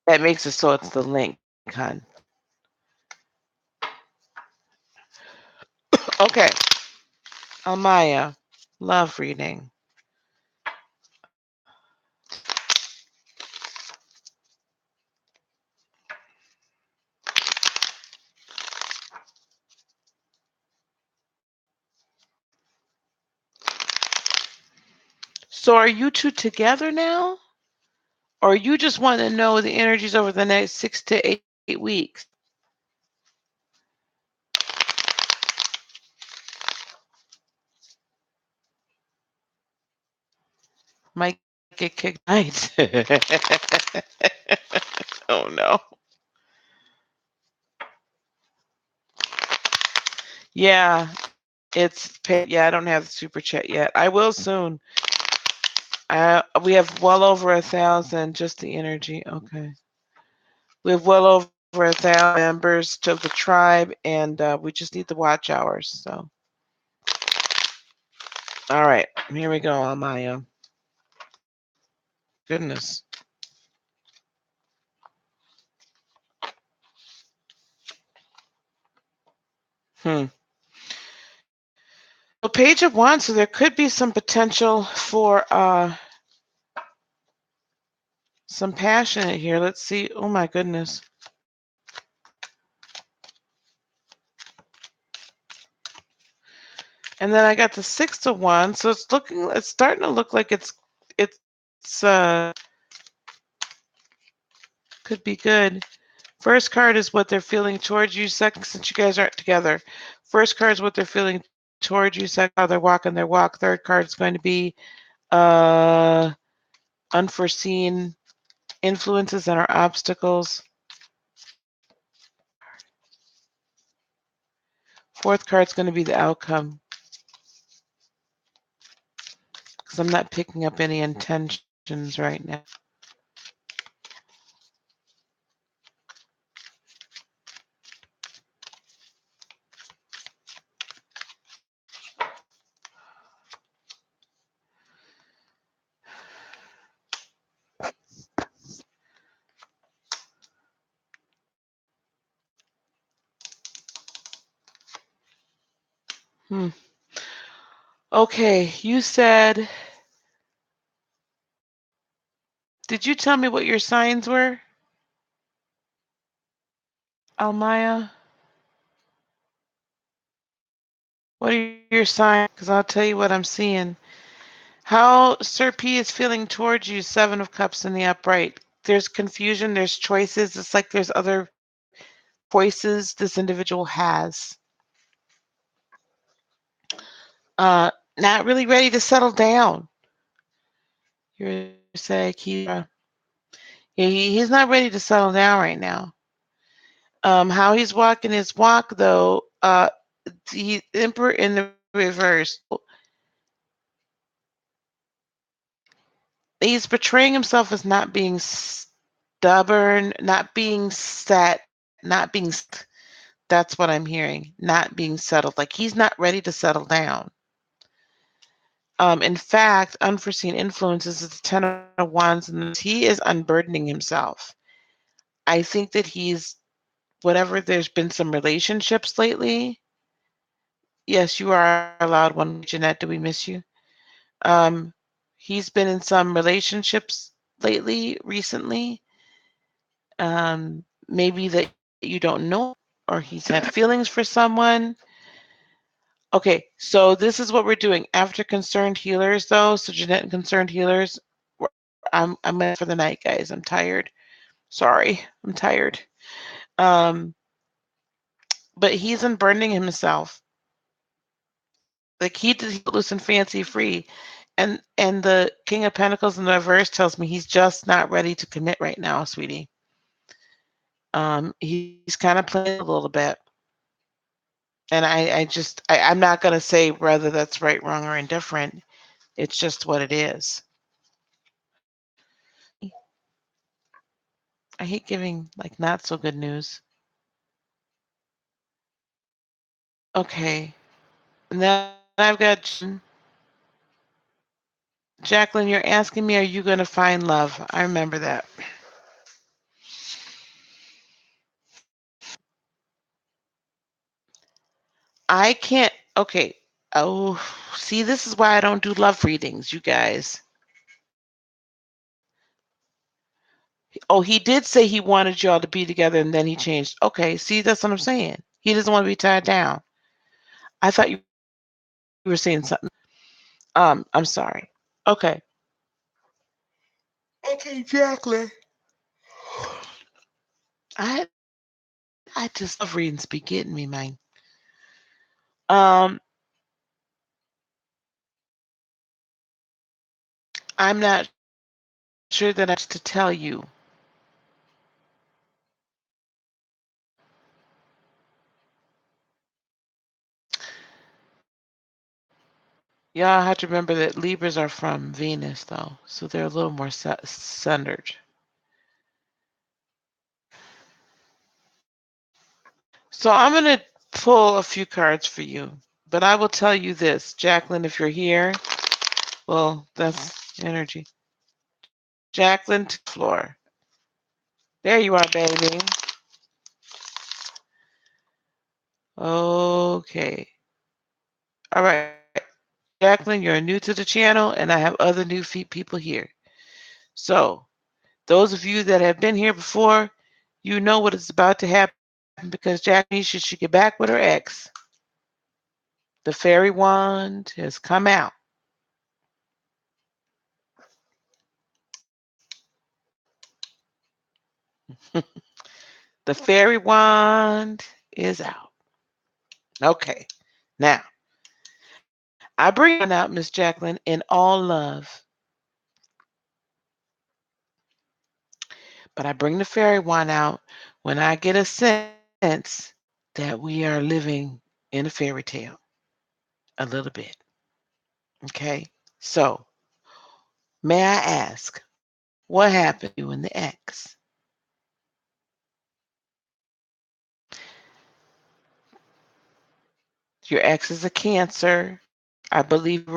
That makes it so it's the link, hon. Okay, Almaya, love reading. So are you two together now? Or you just want to know the energies over the next 6 to 8 weeks? Might get kicked out. Oh no. Yeah, yeah, I don't have the super chat yet. I will soon. We have well over 1,000, just the energy. Okay. We have well over 1,000 members to the tribe, and we just need the watch hours. So, all right, here we go on my goodness. So Page of Wands, so there could be some potential for some passion here. Let's see. Oh my goodness. And then I got the Six of Wands, so it's starting to look like it's could be good. First card is what they're feeling towards you. Second, since you guys aren't together, first card is what they're feeling towards you. Second, how they're walking their walk. Third card is going to be unforeseen influences and our obstacles. Fourth card's going to be the outcome, because I'm not picking up any intentions right now. Okay, you said, did you tell me what your signs were, Almaya? What are your signs? Because I'll tell you what I'm seeing. How Sir P is feeling towards you, Seven of Cups in the upright. There's confusion, there's choices. It's like there's other choices this individual has. Not really ready to settle down. You're saying he's not ready to settle down right now. How he's walking his walk, though, the Emperor in the reverse. He's portraying himself as not being stubborn, not being set, not being. That's what I'm hearing. Not being settled. Like he's not ready to settle down. In fact, unforeseen influences is the Ten of Wands, and he is unburdening himself. I think that he's, whatever, there's been some relationships lately. Yes, you are allowed one. Jeanette, do we miss you? He's been in some relationships lately, recently. Maybe that you don't know, or he's had feelings for someone. Okay, so this is what we're doing. After concerned healers, though, so Jeanette and concerned healers, I'm in for the night, guys. I'm tired. Sorry, I'm tired. But he's unburdening himself. Like he loose and fancy free. And the King of Pentacles in the reverse tells me he's just not ready to commit right now, sweetie. He's kind of playing a little bit. And I'm not going to say whether that's right, wrong, or indifferent. It's just what it is. I hate giving like not so good news. Okay. And then I've got Jacqueline, you're asking me, are you going to find love? I remember that. I can't. Okay. Oh, see, this is why I don't do love readings, you guys. Oh, he did say he wanted y'all to be together and then he changed. Okay, see, that's what I'm saying. He doesn't want to be tied down. I thought you were saying something. I'm sorry. Okay. Okay, Jacqueline. I just love readings be getting me, man. I'm not sure that I have to tell you. Y'all have to remember that Libras are from Venus, though, so they're a little more centered. So I'm going to pull a few cards for you, but I will tell you this, Jacqueline, if you're here, well, that's energy. Jacqueline to the floor. There you are, baby. Okay. All right. Jacqueline, you're new to the channel, and I have other new people here. So those of you that have been here before, you know what is about to happen because Jacqueline should get back with her ex. The fairy wand has come out. The fairy wand is out. Okay. Now, I bring it out, Miss Jacqueline, in all love. But I bring the fairy wand out when I get a sense that we are living in a fairy tale a little bit. Okay? So, may I ask, what happened to you and the ex? Your ex is a Cancer. I believe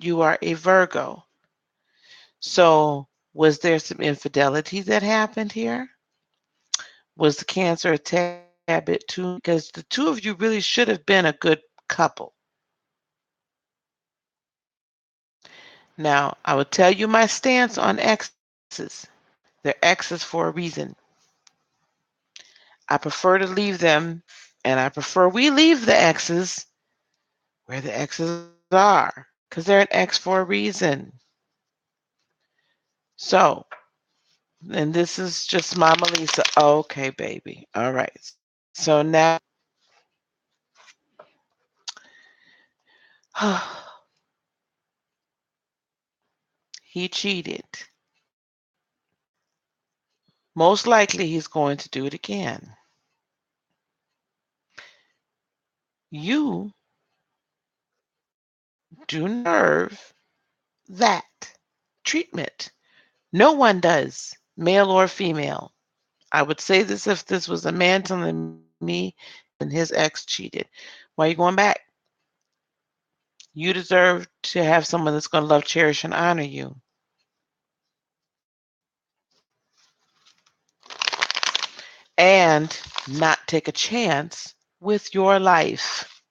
you are a Virgo. So, was there some infidelity that happened here? Was the Cancer a tad bit too? Because the two of you really should have been a good couple. Now, I will tell you my stance on exes. They're exes for a reason. I prefer to leave them, and I prefer we leave the exes where the exes are, because they're an ex for a reason. So, and this is just Mama Lisa. Okay, baby. All right. So now he cheated. Most likely he's going to do it again. You do deserve that treatment. No one does, male or female. I would say this if this was a man telling me and his ex cheated. Why are you going back? You deserve to have someone that's going to love, cherish, and honor you. And not take a chance with your life.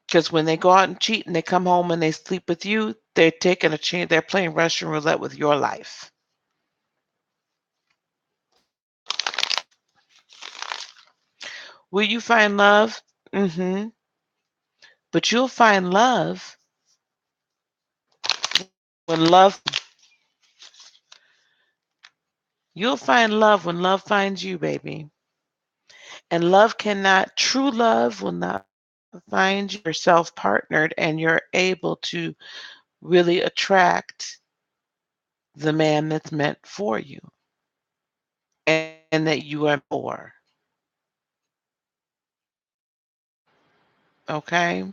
Because when they go out and cheat and they come home and they sleep with you, they're taking a chance. They're playing Russian roulette with your life. Will you find love? Mm-hmm. But you'll find love when love. You'll find love when love finds you, baby. And true love will not find you. Yourself partnered and you're able to really attract the man that's meant for you and that you are for. Okay?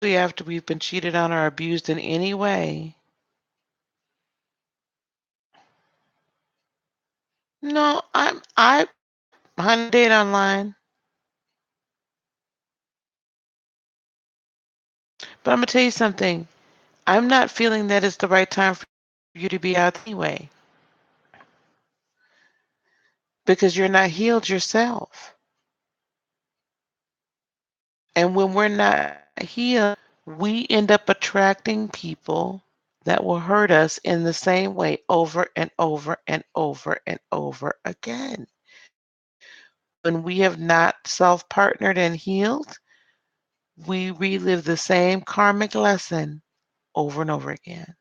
After we've been cheated on or abused in any way. No, I honey date online. But I'm gonna tell you something. I'm not feeling that it's the right time for you to be out anyway. Because you're not healed yourself. And when we're not healed, we end up attracting people that will hurt us in the same way over and over and over and over again. When we have not self-partnered and healed, we relive the same karmic lesson over and over again.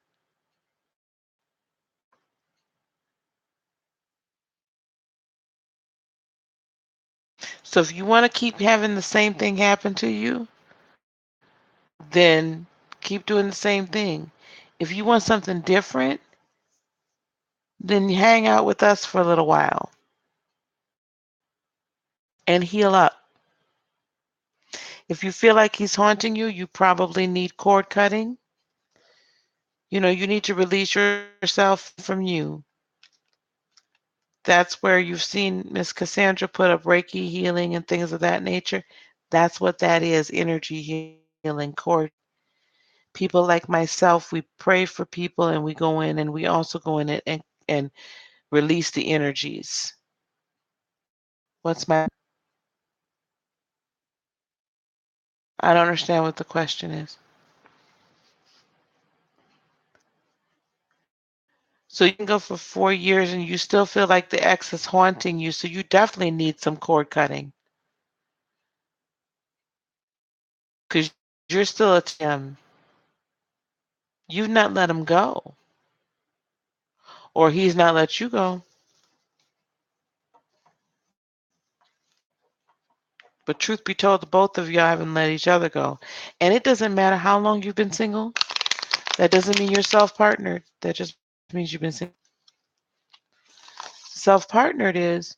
So if you want to keep having the same thing happen to you, then keep doing the same thing. If you want something different, then hang out with us for a little while and heal up. If you feel like he's haunting you, you probably need cord cutting. You need to release yourself from you. That's where you've seen Miss Cassandra put up Reiki healing and things of that nature. That's what that is, energy healing, cord. People like myself, we pray for people and we go in and we also go in and release the energies. What's my I don't understand what the question is. So you can go for 4 years and you still feel like the ex is haunting you, so you definitely need some cord cutting. Because you're still a him. You've not let him go. Or he's not let you go. But truth be told, the both of y'all haven't let each other go. And it doesn't matter how long you've been single. That doesn't mean you're self-partnered. That just means you've been single. Self-partnered is,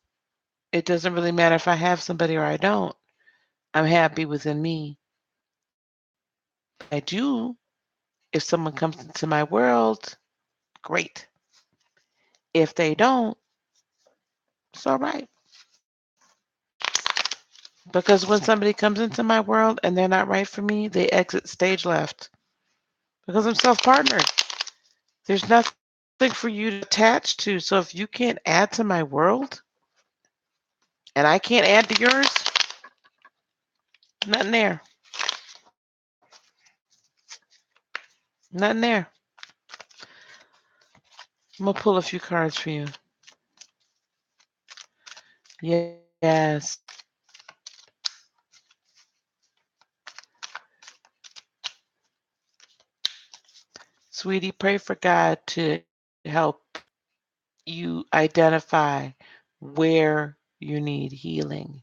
it doesn't really matter if I have somebody or I don't. I'm happy within me. I do. If someone comes into my world, great. If they don't, it's all right. Because when somebody comes into my world and they're not right for me, they exit stage left. Because I'm self-partnered. There's nothing for you to attach to. So if you can't add to my world and I can't add to yours, nothing there. Nothing there. I'm going to pull a few cards for you. Yes. Sweetie, pray for God to help you identify where you need healing.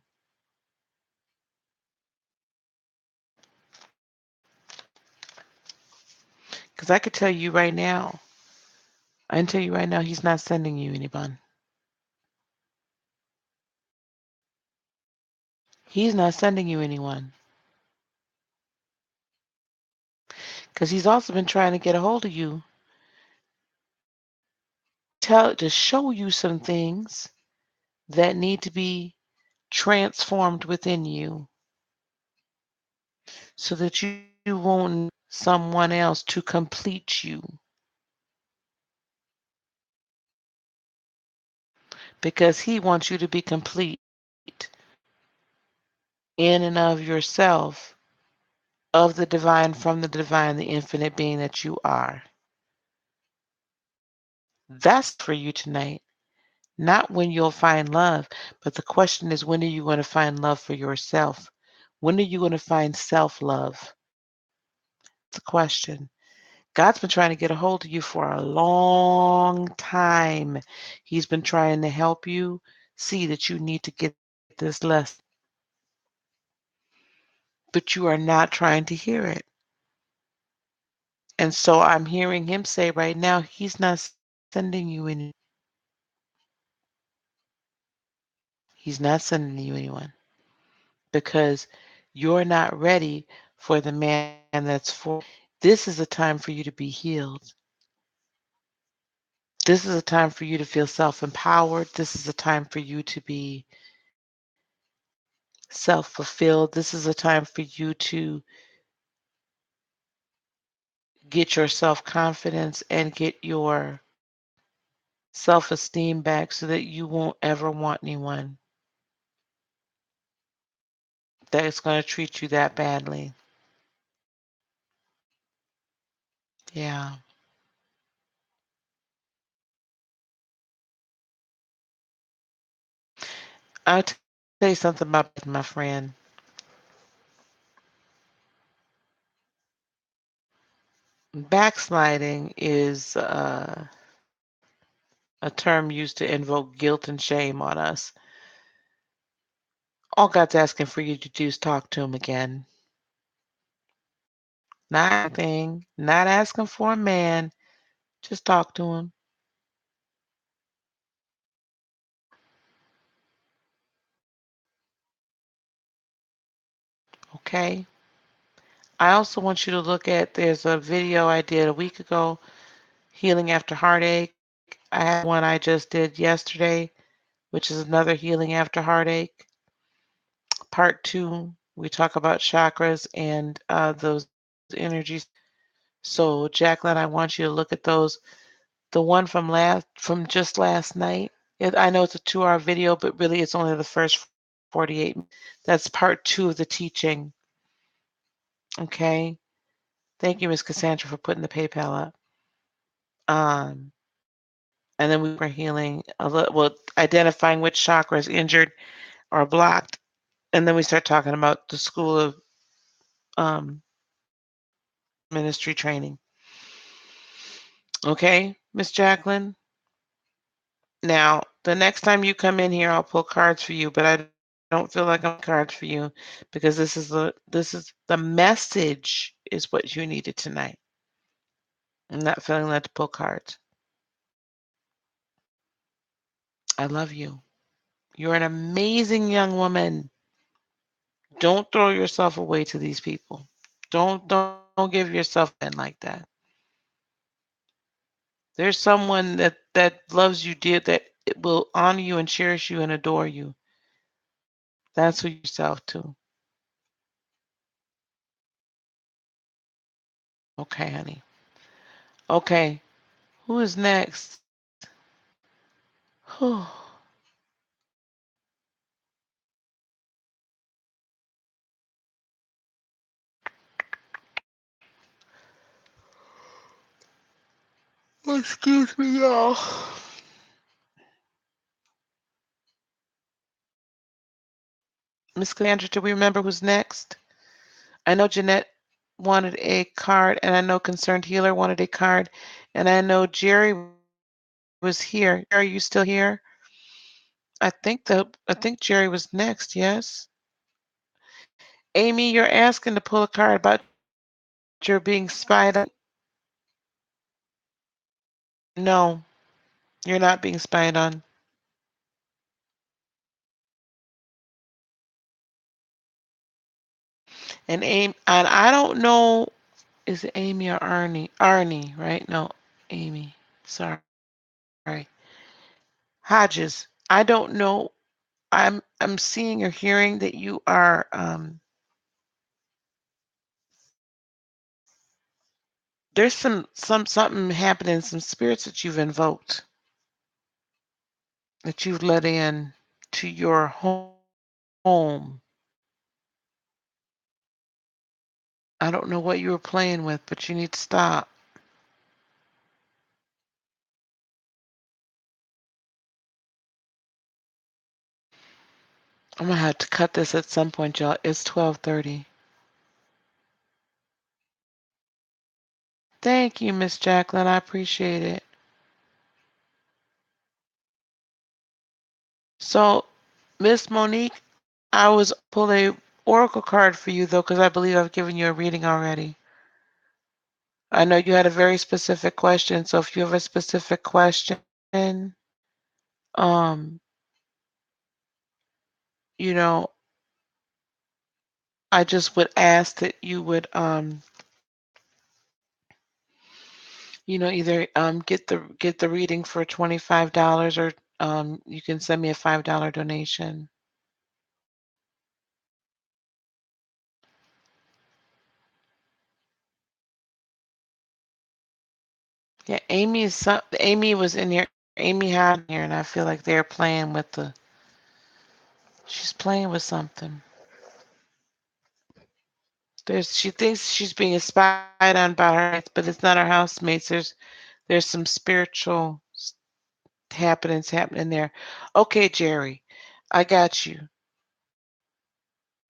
Because I could tell you right now, he's not sending you anyone. He's not sending you anyone. Because he's also been trying to get a hold of you to show you some things that need to be transformed within you so that you won't need someone else to complete you. Because he wants you to be complete in and of yourself, of the divine, from the divine, the infinite being that you are. That's for you tonight. Not when you'll find love, but the question is, when are you going to find love for yourself? When are you going to find self-love? That's the question. God's been trying to get a hold of you for a long time. He's been trying to help you see that you need to get this lesson. But you are not trying to hear it. And so I'm hearing him say right now, he's not sending you any. He's not sending you anyone because you're not ready for the man that's for. This is a time for you to be healed. This is a time for you to feel self-empowered. This is a time for you to be self-fulfilled. This is a time for you to get your self-confidence and get your self-esteem back so that you won't ever want anyone that is going to treat you that badly. Yeah. I'll tell you something about my friend. Backsliding is a term used to invoke guilt and shame on us. All God's asking for you to do is talk to him again. Not anything, not asking for a man, just talk to him. Okay? I also want you to look at, there's a video I did a week ago, Healing After Heartache. I have one I just did yesterday, which is another Healing After Heartache. Part 2, we talk about chakras and those energies. So, Jacqueline, I want you to look at those. The one from just last night. I know it's a 2-hour video, but really it's only the first 48. That's part 2 of the teaching. Okay. Thank you, Ms. Cassandra, for putting the PayPal up. And then we were healing identifying which chakra is injured or blocked. And then we start talking about the school of ministry training. Okay, Miss Jacqueline? Now, the next time you come in here, I'll pull cards for you, but I don't don't feel like I'm cards for you because this is the message is what you needed tonight. I'm not feeling led to pull cards. I love you. You're an amazing young woman. Don't throw yourself away to these people. Don't give yourself in like that. There's someone that loves you dear, that it will honor you and cherish you and adore you. That's who yourself to. Okay, honey. Okay. Who is next? Whew. Excuse me, y'all. Miss Cassandra, do we remember who's next? I know Jeanette wanted a card, and I know Concerned Healer wanted a card, and I know Jerry was here. Are you still here? I think Jerry was next. Yes. Amy, you're asking to pull a card about your being spied on. No, you're not being spied on. And I don't know, is it Amy or Arnie? Arnie, right? No, Amy. Sorry. Hodges. I don't know. I'm seeing or hearing that you are there's something happening, some spirits that you've invoked, that you've let in to your home. I don't know what you were playing with, but you need to stop. I'm gonna have to cut this at some point, y'all. It's 12:30. Thank you, Miss Jacqueline. I appreciate it. So, Miss Monique, I was pull a oracle card for you though, because I believe I've given you a reading already. I know you had a very specific question, so if you have a specific question, um, you know, I just would ask that you would, either get the reading for $25, or you can send me a $5 donation. Yeah, Amy was in here. Amy had in here, and I feel like they're playing with she's playing with something. She thinks she's being spied on by her mates, but it's not her housemates. There's some spiritual happenings happening there. Okay, Jerry, I got you.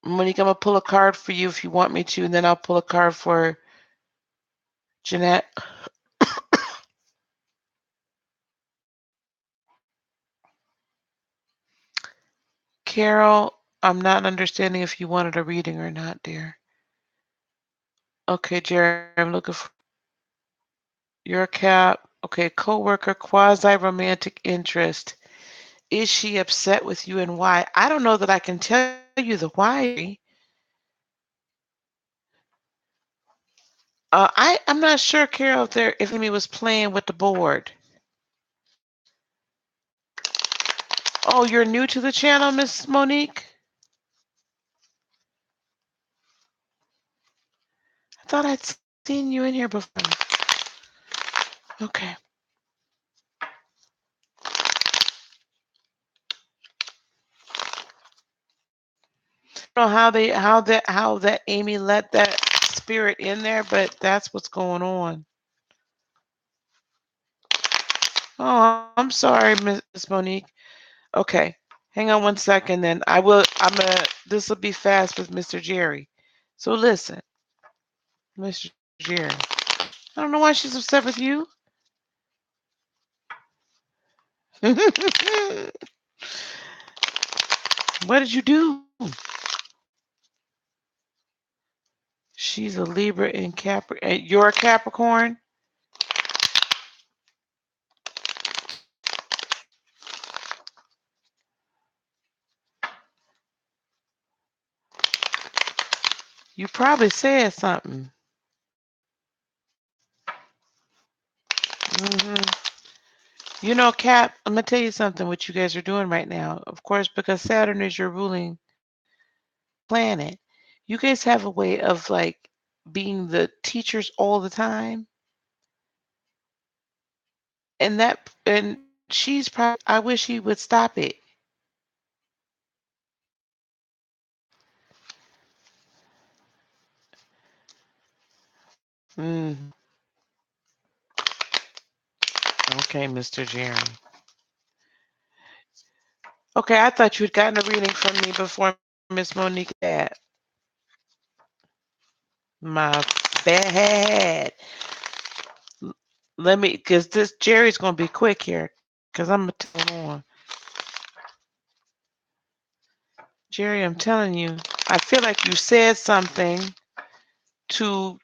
Monique, I'm gonna pull a card for you if you want me to, and then I'll pull a card for Jeanette. Carol, I'm not understanding if you wanted a reading or not, dear. Okay, Jerry, I'm looking for your cap. Okay, coworker, quasi-romantic interest. Is she upset with you, and why? I don't know that I can tell you the why. I'm not sure, Carol, if Amy was playing with the board. Oh, you're new to the channel, Miss Monique? I thought I'd seen you in here before. Okay. I don't know how that Amy let that spirit in there, but that's what's going on. Oh, I'm sorry, Miss Monique. Okay. Hang on one second, then this will be fast with Mr. Jerry. So listen, Mr. Jerry. I don't know why she's upset with you. What did you do? She's a Libra in Capricorn. You're a Capricorn? You probably said something. You know, Cap, I'm going to tell you something what you guys are doing right now. Of course, because Saturn is your ruling planet, you guys have a way of like being the teachers all the time. And she's probably, I wish he would stop it. Mm, okay, Mr. Jeremy. Okay, I thought you had gotten a reading from me before Miss Monique had. My bad. Let me, because this Jerry's going to be quick here, because I'm going to tell on. Jerry, I'm telling you, I feel like you said something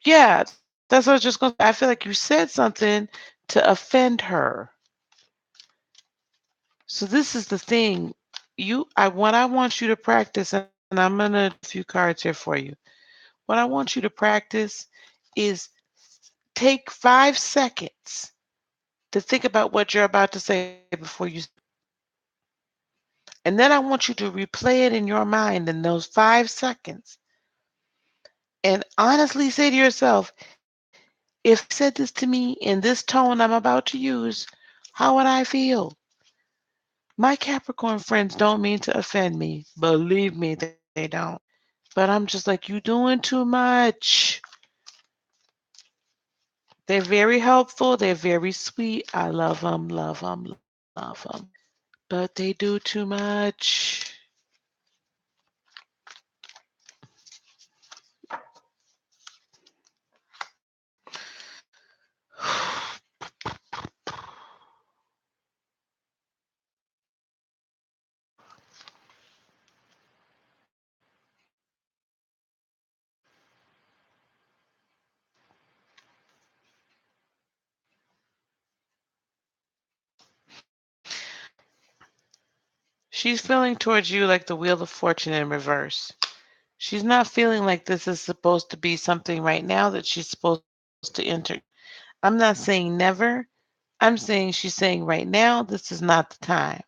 yeah, that's what I was just going to say. I feel like you said something to offend her. So this is the thing. What I want you to practice, and I'm going to a few cards here for you. What I want you to practice is take 5 seconds to think about what you're about to say before you. And then I want you to replay it in your mind in those 5 seconds. And honestly say to yourself, if you said this to me in this tone I'm about to use, how would I feel? My Capricorn friends don't mean to offend me. Believe me, they don't. But I'm just like, you doing too much. They're very helpful. They're very sweet. I love them, love them, love them. But they do too much. She's feeling towards you like the Wheel of Fortune in reverse. She's not feeling like this is supposed to be something right now that she's supposed to enter. I'm not saying never. I'm saying she's saying right now, this is not the time.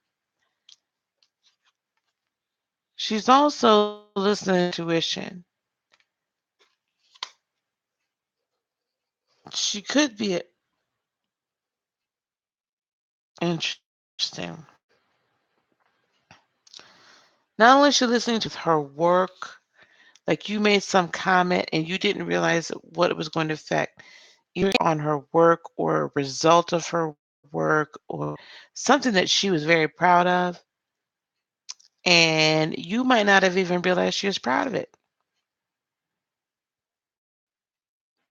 She's also listening to intuition. She could be interesting. Not only is she listening to her work, like you made some comment and you didn't realize what it was going to affect, either on her work or a result of her work or something that she was very proud of. And you might not have even realized she was proud of it.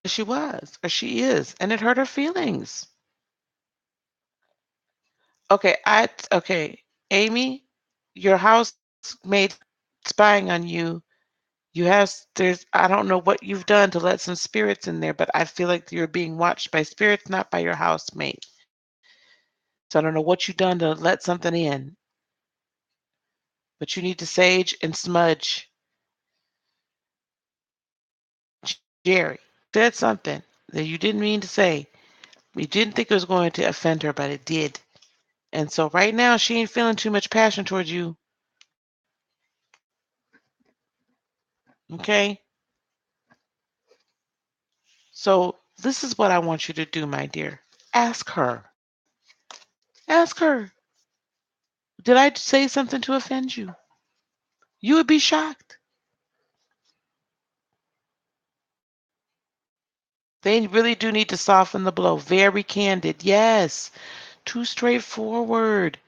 She was, or she is, and it hurt her feelings. Okay, Amy, your housemate spying on you. I don't know what you've done to let some spirits in there, but I feel like you're being watched by spirits, not by your housemate. So I don't know what you've done to let something in, but you need to sage and smudge. Jerry said something that you didn't mean to say. You didn't think it was going to offend her, but it did. And so right now, she ain't feeling too much passion towards you. Okay? So this is what I want you to do, my dear. Ask her. Ask her. Did I say something to offend you? You would be shocked. They really do need to soften the blow. Very candid. Yes. Too straightforward.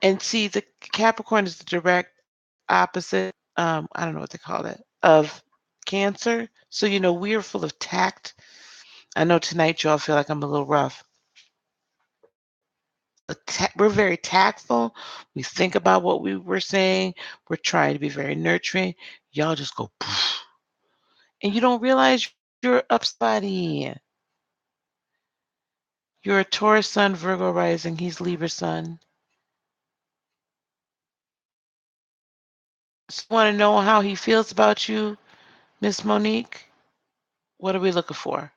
And see, the Capricorn is the direct opposite. I don't know what they call that, of Cancer. So, we are full of tact. I know tonight y'all feel like I'm a little rough. we're very tactful. We think about what we were saying. We're trying to be very nurturing. Y'all just go, poof, and you don't realize you're upsetting. You're a Taurus sun, Virgo rising. He's Libra sun. So want to know how he feels about you, Miss Monique? What are we looking for?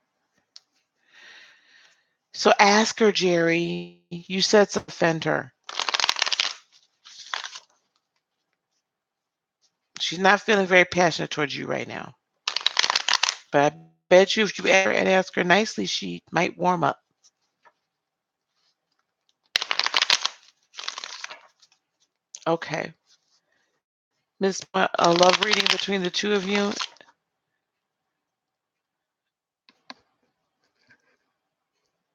So ask her, Jerry. You said to offend her. She's not feeling very passionate towards you right now. But I bet you if you ask her nicely, she might warm up. Okay. Miss, a love reading between the two of you.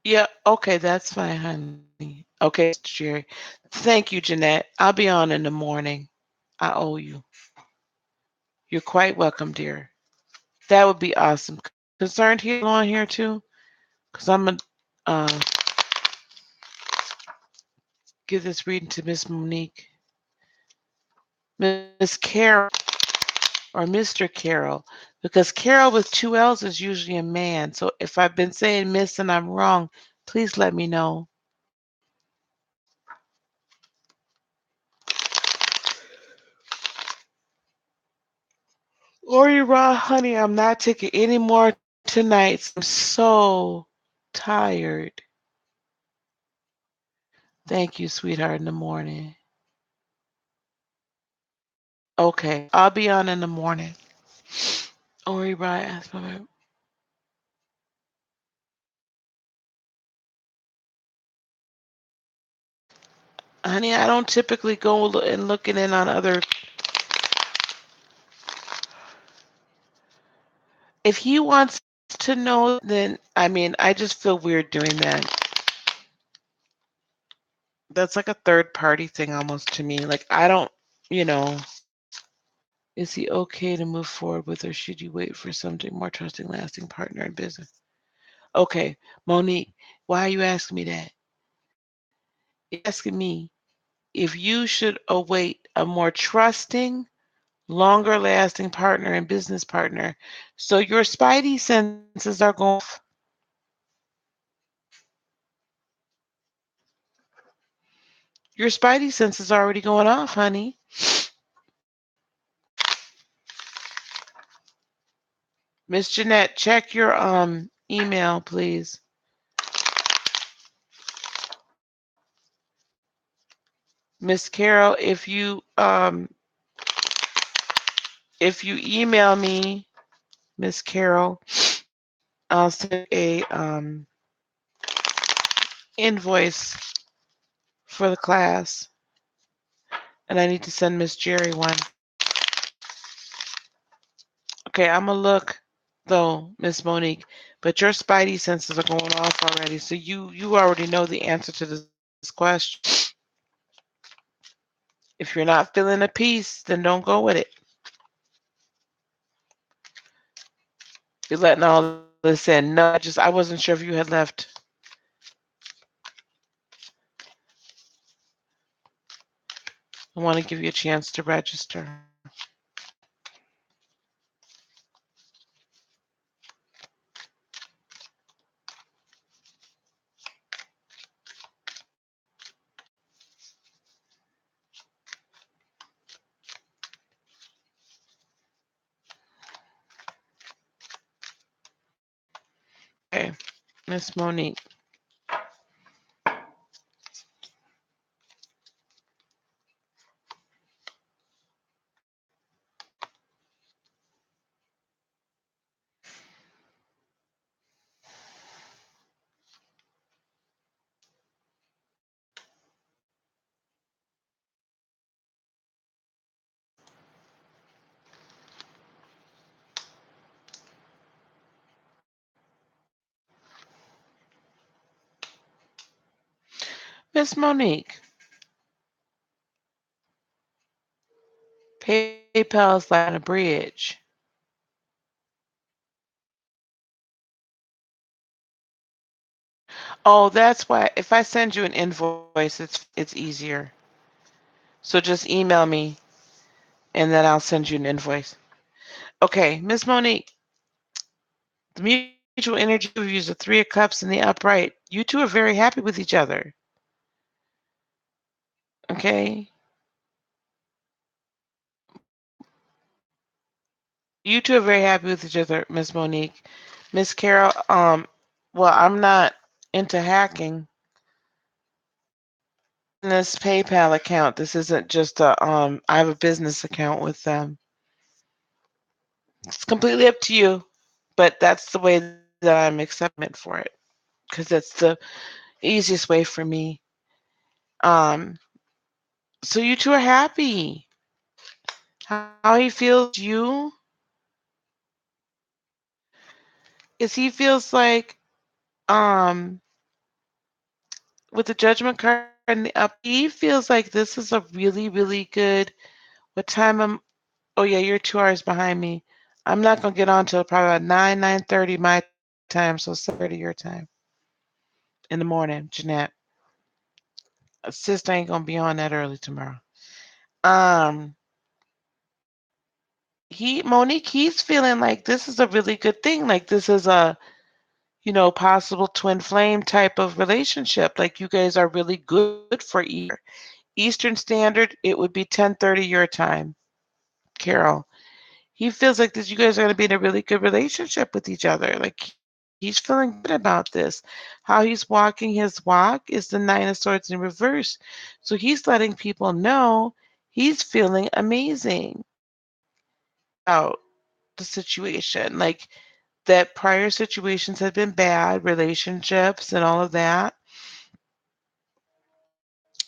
Yeah, okay, that's fine, honey. Okay, Jerry. Thank you, Jeanette. I'll be on in the morning. I owe you. You're quite welcome, dear. That would be awesome. Concerned here on here too? Because I'm going to give this reading to Miss Monique. Miss Carol or Mr. Carol. Because Carol with two L's is usually a man. So if I've been saying miss and I'm wrong, please let me know. Lori Ra, honey, I'm not taking any more tonight. I'm so tired. Thank you, sweetheart, in the morning. Okay, I'll be on in the morning. Ori Ra, ask my honey, I don't typically go and looking in on other. If he wants to know, then I mean, I just feel weird doing that. That's like a third party thing almost to me. Like I don't, you know, is he okay to move forward with, or should you wait for something more trusting, lasting partner in business? Okay, Monique, why are you asking me that? You're asking me if you should await a more trusting, longer lasting partner and business partner. So your spidey senses are going off. Your spidey senses are already going off, honey. Miss Jeanette, check your email, please. Miss Carol, if you email me, Miss Carol, I'll send a invoice for the class, and I need to send Miss Jerry one. Okay, I'm gonna look though, Miss Monique, but your spidey senses are going off already, so you already know the answer to this question. If you're not feeling a peace, then don't go with it. You're letting all this in. No, I wasn't sure if you had left. I want to give you a chance to register. Okay, Miss Monique. Miss Monique. PayPal's like a bridge. Oh, that's why if I send you an invoice, it's easier. So just email me and then I'll send you an invoice. Okay, Miss Monique, the mutual energy of you is the Three of Cups in the upright. You two are very happy with each other. Okay? You two are very happy with each other, Miss Monique. Miss Carol, well, I'm not into hacking. This PayPal account. This isn't just a I have a business account with them. It's completely up to you, but that's the way that I'm accepting it for it because that's the easiest way for me. Um, so you two are happy. How he feels you is he feels like um with the Judgment card and the up, he feels like this is a really, really good. What time am? Oh yeah, you're 2 hours behind me. I'm not gonna get on till probably about 9:30 my time, so 7:30 your time in the morning, Jeanette. Sister ain't gonna be on that early tomorrow. Um, Monique, he's feeling like this is a really good thing. Like this is a, possible twin flame type of relationship. Like you guys are really good for Eastern Standard. It would be 10:30 your time, Carol. He feels like this. You guys are going to be in a really good relationship with each other. Like he's feeling good about this. How he's walking his walk is the Nine of Swords in reverse. So he's letting people know he's feeling amazing about the situation. Like that prior situations had been bad, relationships and all of that.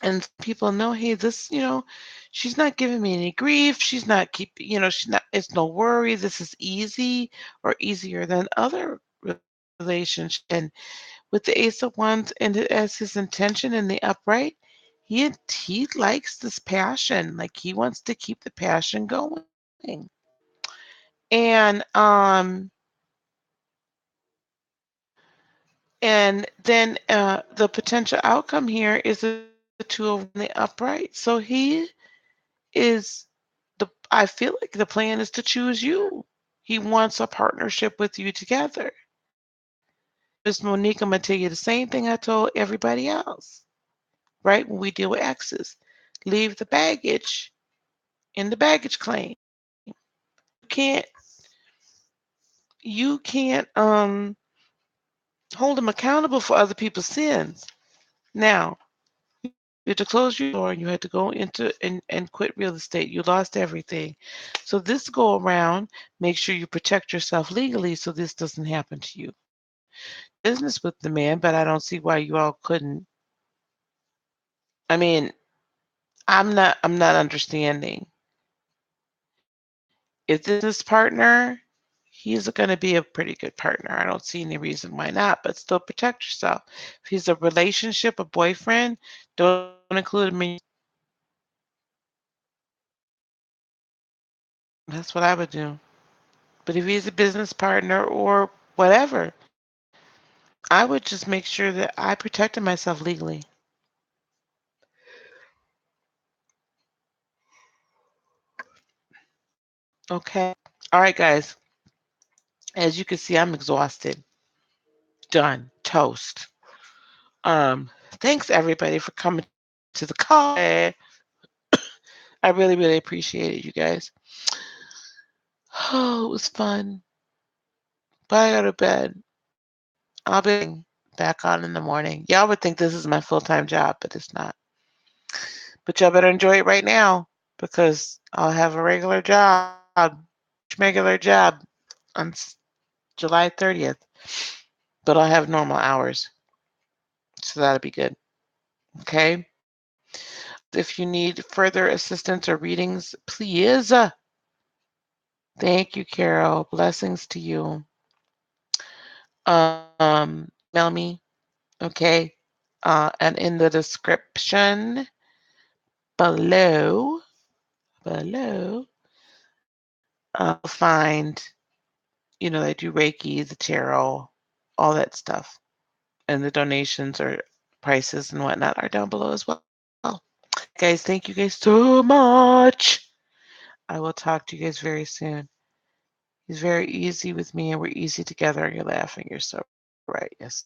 And people know, hey, this, she's not giving me any grief. She's not keeping, she's not, it's no worry. This is easy or easier than other relationships. And with the Ace of Wands and as his intention in the upright, he likes this passion. Like he wants to keep the passion going. And then the potential outcome here is the two of the upright. So he is I feel like the plan is to choose you. He wants a partnership with you together. Miss Monique, I'm gonna tell you the same thing I told everybody else, right? When we deal with exes. Leave the baggage in the baggage claim. Can't you can't hold them accountable for other people's sins. Now, you had to close your door and you had to go into and quit real estate. You lost everything. So this go around, make sure you protect yourself legally so this doesn't happen to you. Business with the man, but I don't see why you all couldn't. I mean, I'm not understanding. If this partner, he's going to be a pretty good partner. I don't see any reason why not, but still protect yourself. If he's a relationship, a boyfriend, don't include him in. That's what I would do. But if he's a business partner or whatever, I would just make sure that I protected myself legally. Okay. All right, guys. As you can see, I'm exhausted. Done. Toast. Thanks everybody for coming to the call. I really, really appreciate it, you guys. Oh, it was fun. But I go to bed. I'll be back on in the morning. Y'all would think this is my full-time job, but it's not. But y'all better enjoy it right now because I'll have a regular job on July 30th, but I'll have normal hours. So that'll be good. Okay. If you need further assistance or readings, please. Thank you, Carol. Blessings to you. Email me. Okay. And in the description below, I'll find, I do Reiki, the tarot, all that stuff. and the donations or prices and whatnot are down below as well. Guys, thank you guys so much. I will talk to you guys very soon. He's very easy with me, and we're easy together. You're laughing. You're so right. Yes.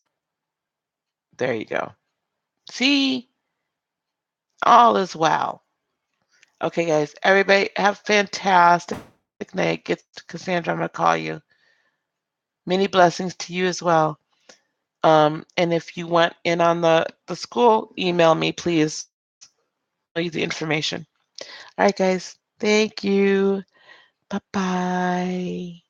There you go. See? All is well. Okay, guys. Everybody have a fantastic night. Get to Cassandra. I'm going to call you. Many blessings to you as well. And if you want in on the school, email me, please. I'll you the information. All right, guys. Thank you. Bye-bye.